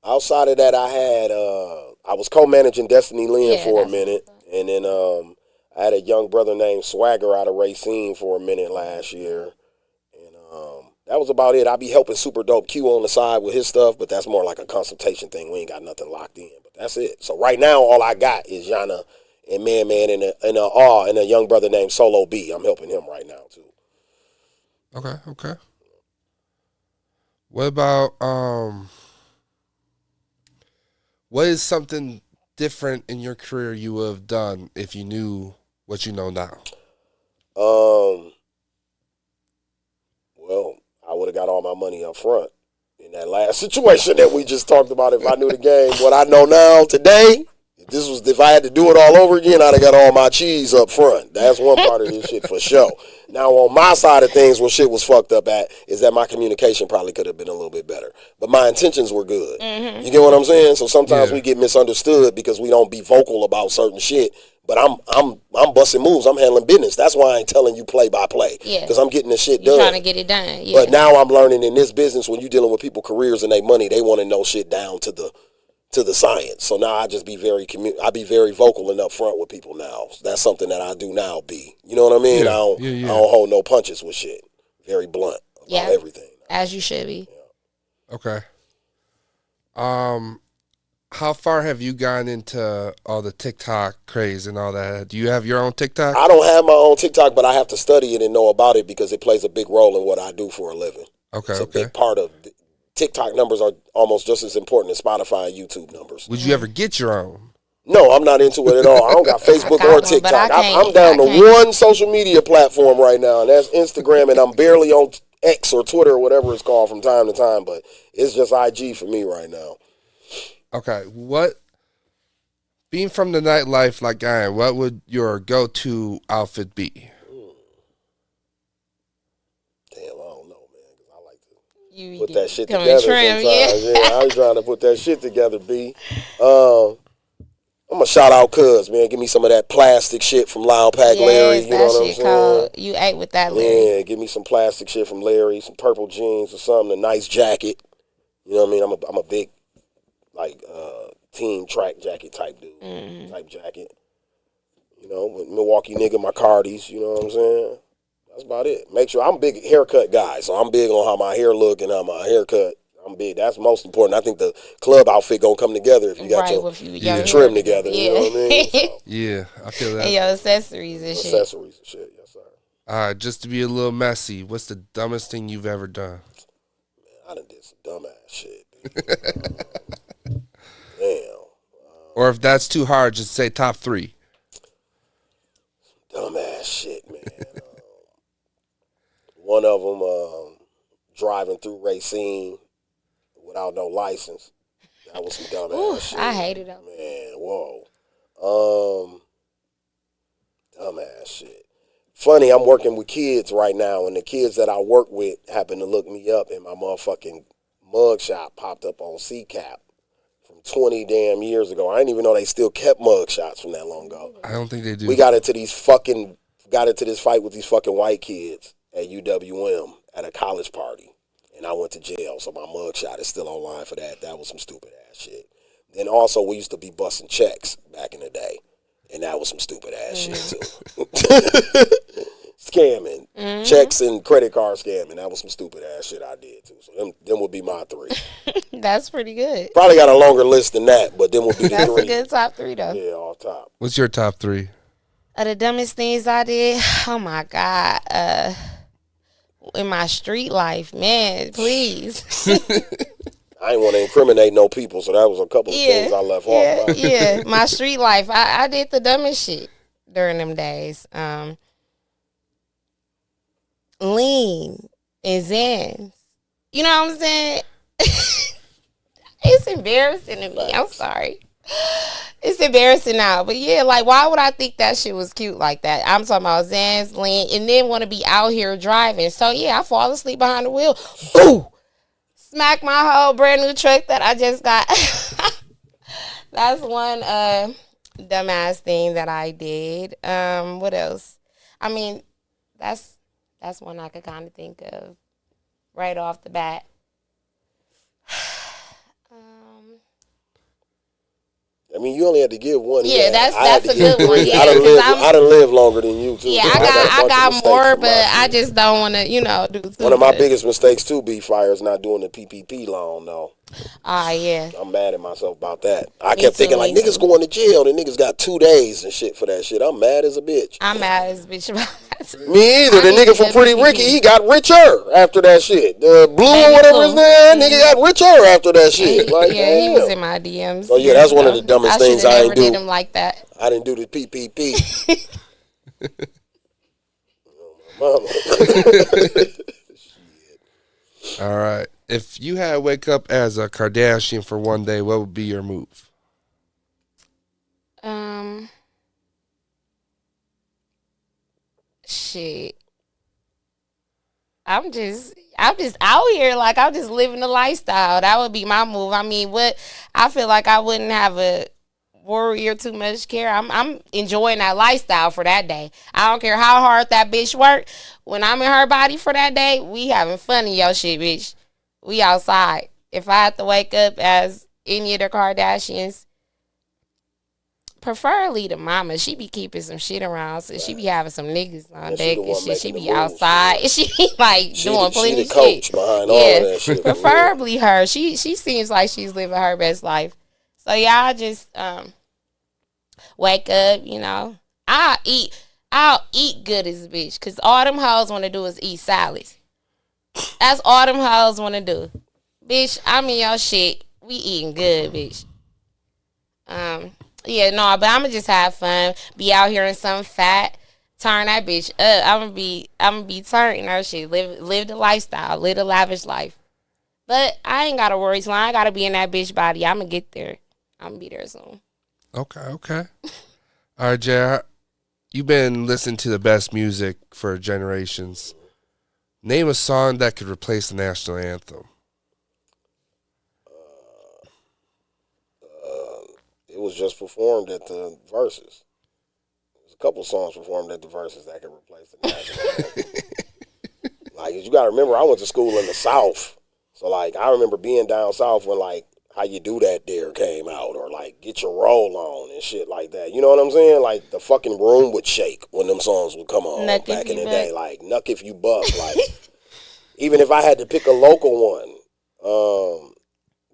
Outside of that, I was co-managing Destiny Lynn for a minute, and then I had a young brother named Swagger out of Racine for a minute last year, and that was about it. I be helping Super Dope Q on the side with his stuff, but that's more like a consultation thing. We ain't got nothing locked in, but that's it. So right now, all I got is Yana and Man and a young brother named Solo B. I'm helping him right now too.
Okay. What about what is something different in your career you would have done if you knew what you know now?
Well, I would have got all my money up front in that last situation that we just talked about. If I knew the game, what I know now today, if I had to do it all over again, I'd have got all my cheese up front. That's one part of this shit for sure. Now, on my side of things, where shit was fucked up at, is that my communication probably could have been a little bit better. But my intentions were good. You get what I'm saying? So sometimes we get misunderstood because we don't be vocal about certain shit. But I'm busting moves. I'm handling business. That's why I ain't telling you play by play. Yeah. Because I'm getting the shit done.
You're trying to get it done. Yeah.
But now I'm learning in this business, when you're dealing with people careers and their money, they want to know shit down to the science. So now I just be very vocal and upfront with people now. So that's something that I do now. You know what I mean? I don't hold no punches with shit. Very blunt about everything.
As you should be.
Yeah.
Okay. How far have you gone into all the TikTok craze and all that? Do you have your own TikTok?
I don't have my own TikTok, but I have to study it and know about it because it plays a big role in what I do for a living.
Okay.
It's a big part of TikTok numbers are almost just as important as Spotify and YouTube numbers.
Would you ever get your own?
No, I'm not into it at all. I don't got Facebook or TikTok. I'm down to one social media platform right now, and that's Instagram, and I'm barely on X or Twitter or whatever it's called from time to time, but it's just IG for me right now.
Okay, being from the nightlife like I am, what would your go-to outfit be?
Damn, I don't know, man, because I like to
You
put that shit together sometimes. Yeah, I was trying to put that shit together, B. I'm going to shout out Cuz, man. Give me some of that plastic shit from Loud Pack Larry. You know what I'm saying?
You ate with that, Larry.
Yeah, give me some plastic shit from Larry, some purple jeans or something, a nice jacket. You know what I mean? I'm a big, team track jacket type dude, type jacket. You know, with Milwaukee nigga, my Cardis, you know what I'm saying? That's about it. Make sure I'm a big haircut guy, so I'm big on how my hair look and how my haircut. I'm big. That's most important. I think the club outfit gonna come together if you got your trim together.
Yeah.
You know what I mean? So,
yeah, I feel that.
And your accessories and shit.
Accessories and shit, yes sir.
All right, just to be a little messy, what's the dumbest thing you've ever done?
Man, I done did some dumbass shit. Damn.
Or if that's too hard, just say top 3.
Dumbass shit, man. One of them driving through Racine without no license. That was some dumbass shit.
I hated that.
Man, whoa. Dumbass shit. Funny, I'm working with kids right now, and the kids that I work with happen to look me up, and my motherfucking mugshot popped up on CCAP from 20 damn years ago. I didn't even know they still kept mugshots from that long ago.
I don't think they do.
We got into this fight with these fucking white kids at UWM at a college party, and I went to jail, so my mugshot is still online for that. That was some stupid ass shit. Then also, we used to be busting checks back in the day, and that was some stupid ass shit too. Scamming, checks and credit card scamming. That was some stupid ass shit I did too. So them would be my 3.
That's pretty good.
Probably got a longer list than that, but them would be the 3.
That's a good top 3 though.
Yeah, off top.
What's your top 3?
The dumbest things I did. Oh my God. In my street life, man, please.
I didn't want to incriminate no people, so that was a couple of things I left off.
Yeah, my street life. I did the dumbest shit during them days. Lean and Zans. You know what I'm saying? It's embarrassing to me. I'm sorry. It's embarrassing now. But yeah, like, why would I think that shit was cute like that? I'm talking about Zans, Lean, and then want to be out here driving. So yeah, I fall asleep behind the wheel. Boo! Smack my whole brand new truck that I just got. That's one dumbass thing that I did. What else? I mean, that's one I could kind of think of right off the bat.
I mean, you only had to give one.
Yeah, that's a good
give
one.
three.
Yeah,
I done lived longer than you too.
Yeah,
so
I got more, but I
just.
just don't want to, do too
One of my
much.
biggest mistakes too, be fire, is not doing the PPP loan though.
Yeah.
I'm mad at myself about that. I
Me
kept
too,
thinking like
me
niggas
too.
going to jail. The niggas got 2 days and shit for that shit. I'm mad as a bitch.
I'm mad as a bitch about that.
Me either.
I
The
need
nigga
to
from
get
Pretty
PPP.
Ricky, he got richer after that shit. The Blue or
Baby
whatever
Blue.
his name, nigga got richer after that shit. Like,
Yeah, he was
damn.
in my DMs.
Oh yeah, that's one of the dumbest things I ain't do.
Did him like that.
I didn't do the PPP. Mama.
All right. If you had to wake up as a Kardashian for one day, what would be your move?
Shit. I'm just out here, like I'm just living the lifestyle. That would be my move. I mean, I feel like I wouldn't have a worry or too much care. I'm enjoying that lifestyle for that day. I don't care how hard that bitch work. When I'm in her body for that day, we having fun in your shit, bitch. We outside. If I had to wake up as any of the Kardashians, preferably the mama, she be keeping some shit around, so she be having some niggas on deck and shit. She be outside and she be like doing plenty
of shit. Behind all of that shit.
Preferably her. She seems like she's living her best life. So yeah, I just wake up, I'll eat good as a bitch, cause all them hoes want to do is eat salads. That's all them hoes want to do. Bitch, I'm in your shit. We eating good, bitch. Yeah, no, but I'ma just have fun. Be out here in some fat. Turn that bitch up. I'ma be turning her shit. Live the lifestyle. Live the lavish life. But I ain't gotta worry. So I ain't gotta be in that bitch body. I'ma get there. I'ma be there soon.
Okay. All right, Jay. You've been listening to the best music for generations. Name a song that could replace the national anthem.
It was just performed at the Versus. There's a couple songs performed at the Versus that could replace the national anthem. Like, you got to remember, I went to school in the South. So, like, I remember being down South when, like, How You Do That There came out, or, like, Get Your Roll On and shit like that. You know what I'm saying? Like, the fucking room would shake when them songs would come on back in the day. Like, Nuck If You Buck. Like, even if I had to pick a local one,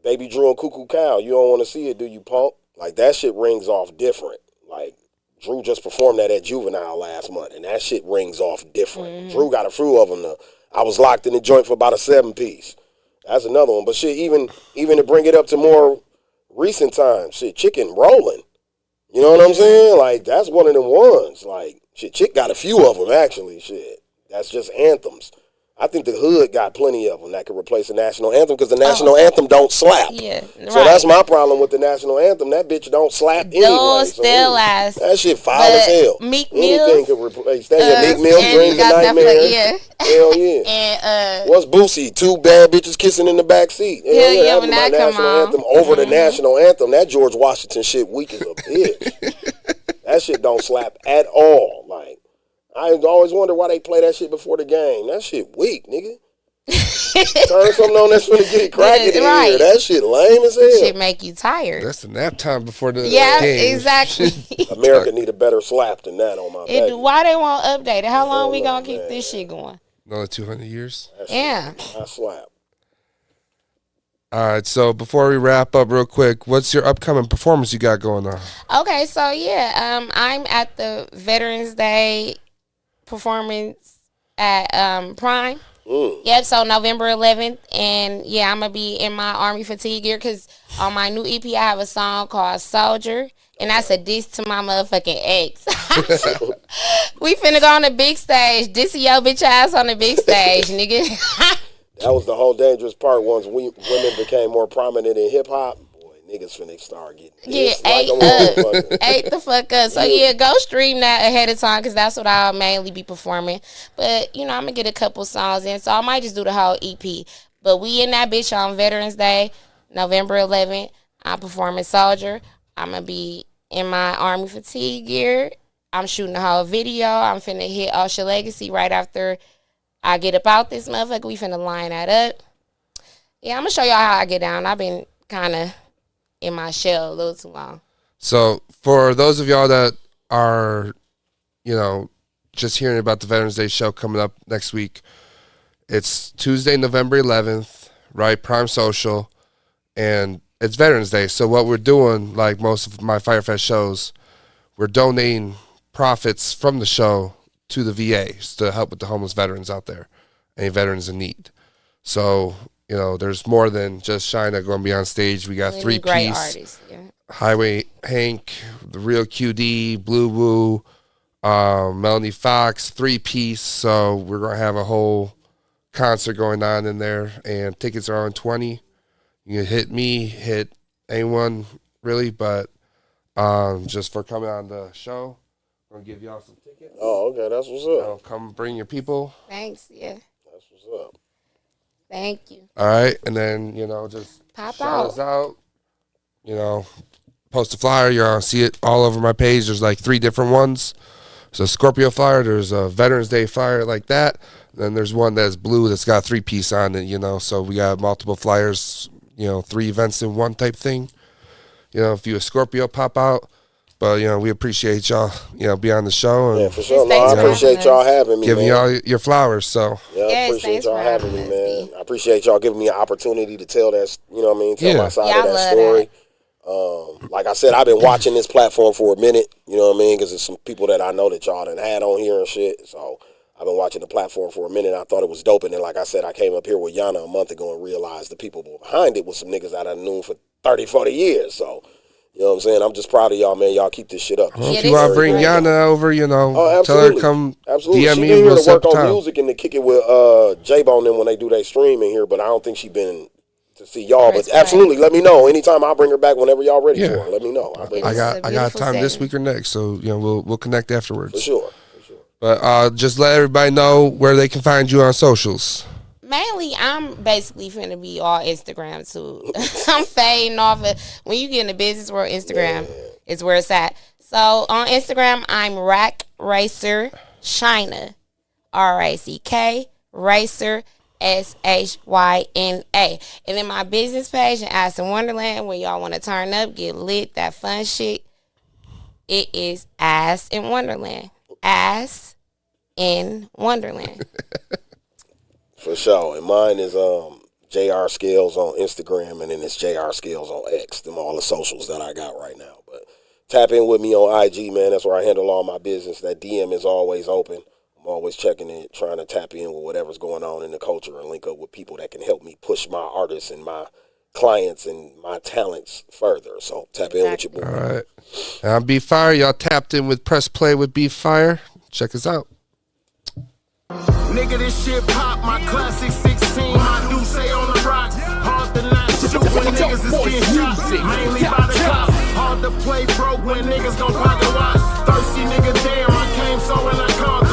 Baby Drew and Cuckoo Cow, You Don't Want to See It, Do You, Punk? Like, that shit rings off different. Like, Drew just performed that at Juvenile last month, and that shit rings off different. Mm-hmm. Drew got a few of them. I was locked in the joint for about a 7-piece. That's another one. But shit, even to bring it up to more recent times, shit, Chicken Rollin'. You know what I'm saying? Like, that's one of them ones. Like, shit, Chick got a few of them, actually. Shit, that's just anthems. I think the hood got plenty of them that could replace the national anthem, because the national anthem don't slap.
Yeah, right.
So that's my problem with the national anthem. That bitch don't slap anyway.
Still ass.
That shit foul as hell.
Meek
Anything
Mills,
could replace that. Yeah, Meek Mills, Dreams and Nightmares.
Yeah.
Hell yeah.
And
what's Boosie? 2 bad bitches kissing in the back seat.
Hell yeah,
that
when
was
that
my
come
national
on.
anthem over the national anthem. That George Washington shit weak as a bitch. That shit don't slap at all. Like, I always wonder why they play that shit before the game. That shit weak, nigga. Turn something on that's finna get it cracking in
right.
here. That shit lame as hell.
Shit make you tired.
That's the nap time before the game.
Yeah, exactly.
America need a better slap than that on my baby.
Why they won't update it? How long we gonna keep this shit going?
Another 200 years?
Yeah.
I slap.
All right, so before we wrap up real quick, what's your upcoming performance you got going on?
Okay, so yeah, I'm at the Veterans Day performance at Prime. Yep, so November 11th, and yeah, I'm going to be in my Army fatigue gear, because on my new EP, I have a song called Soldier, and that's a diss to my motherfucking ex. We finna go on the big stage, diss your bitch ass on the big stage, nigga.
That was the whole dangerous part. Once women became more prominent in hip-hop, niggas finna start getting
ate the fuck up. So yeah, go stream that ahead of time, because that's what I'll mainly be performing. But I'm gonna get a couple songs in, so I might just do the whole EP. But we in that bitch on Veterans Day, November 11th. I'm performing Soldier. I'm gonna be in my Army fatigue gear. I'm shooting a whole video. I'm finna hit Usher Legacy right after I get about this motherfucker. We finna line that up. Yeah, I'm gonna show y'all how I get down. I've been kind of in my shell a little too long.
So for those of y'all that are, you know, just hearing about the Veterans Day show coming up next week, it's Tuesday, November 11th, right? Prime Social, and it's Veterans Day. So what we're doing, like most of my Firefest shows, we're donating profits from the show to the VAs to help with the homeless veterans out there, any veterans in need. So, you know, there's more than just Shina going to be on stage. We got
Really
3-piece.
great artists, yeah.
Highway Hank, The Real QD, Blue Woo, Melanie Fox, 3-piece. So we're going to have a whole concert going on in there, and tickets are on 20. You can hit me, hit anyone really, but just for coming on the show, I'm going to give y'all some tickets.
Oh, okay, that's what's up.
So come bring your people.
Thanks, yeah.
That's what's up.
Thank you.
All right, and then, you know, just
Pop
shout us out. You know, post a flyer. You're going to see it all over my page. There's like 3 different ones. There's a Scorpio flyer. There's a Veterans Day flyer like that. Then there's one that's blue that's got 3-piece on it, you know. So we got multiple flyers, you know, 3 events in one type thing. You know, if you a Scorpio, pop out. But, you know, we appreciate y'all, you know, be on the show. And,
yeah, for sure. No, I appreciate y'all having me,
giving
man.
y'all your flowers, so.
Yeah, I
Yes,
appreciate
thanks
y'all
for
having
having
me,
us,
man. I appreciate y'all giving me an opportunity to tell that, you know what I mean, tell my side of that story. Like I said, I've been watching this platform for a minute, you know what I mean, because there's some people that I know that y'all done had on here and shit. So I've been watching the platform for a minute. I thought it was dope. And then, like I said, I came up here with Yana a month ago and realized the people behind it was some niggas that I knew for 30, 40 years. So, you know what I'm saying? I'm just proud of y'all, man. Y'all keep this shit up.
Well, if you want to bring Yana over, you know, tell her to come DM
she
me
been
and
here
we'll
to work
set up
on
time.
music and to kick it with J-Bone them when they do their stream in here, but I don't think she been to see y'all. But absolutely, let me know. Anytime I'll bring her back whenever y'all ready for her. Let me know.
I got time this week or next, so, you know, we'll connect afterwards.
For sure.
But just let everybody know where they can find you on socials.
Mainly, I'm basically finna be all Instagram too. I'm fading off of, when you get in the business world, Instagram is where it's at. So on Instagram, I'm Rack Racer Shina, RACK Racer SHYNA. And then my business page in Ass in Wonderland, where y'all want to turn up, get lit, that fun shit. It is Ass in Wonderland. Ass in Wonderland.
For sure. And mine is JR Scales on Instagram, and then it's JR Scales on X. Them all the socials that I got right now. But tap in with me on IG, man. That's where I handle all my business. That DM is always open. I'm always checking it, trying to tap in with whatever's going on in the culture and link up with people that can help me push my artists and my clients and my talents further. So tap in with your boy.
All right. And I'm Be Fire. Y'all tapped in with Press Play with Be Fire. Check us out.
Nigga, this shit pop, my classic 16. My do say on the rocks. Hard to not shoot when niggas is getting shot. Mainly by the cops. Hard to play broke when niggas gon' pocket watch. Thirsty nigga, damn, I came so and I called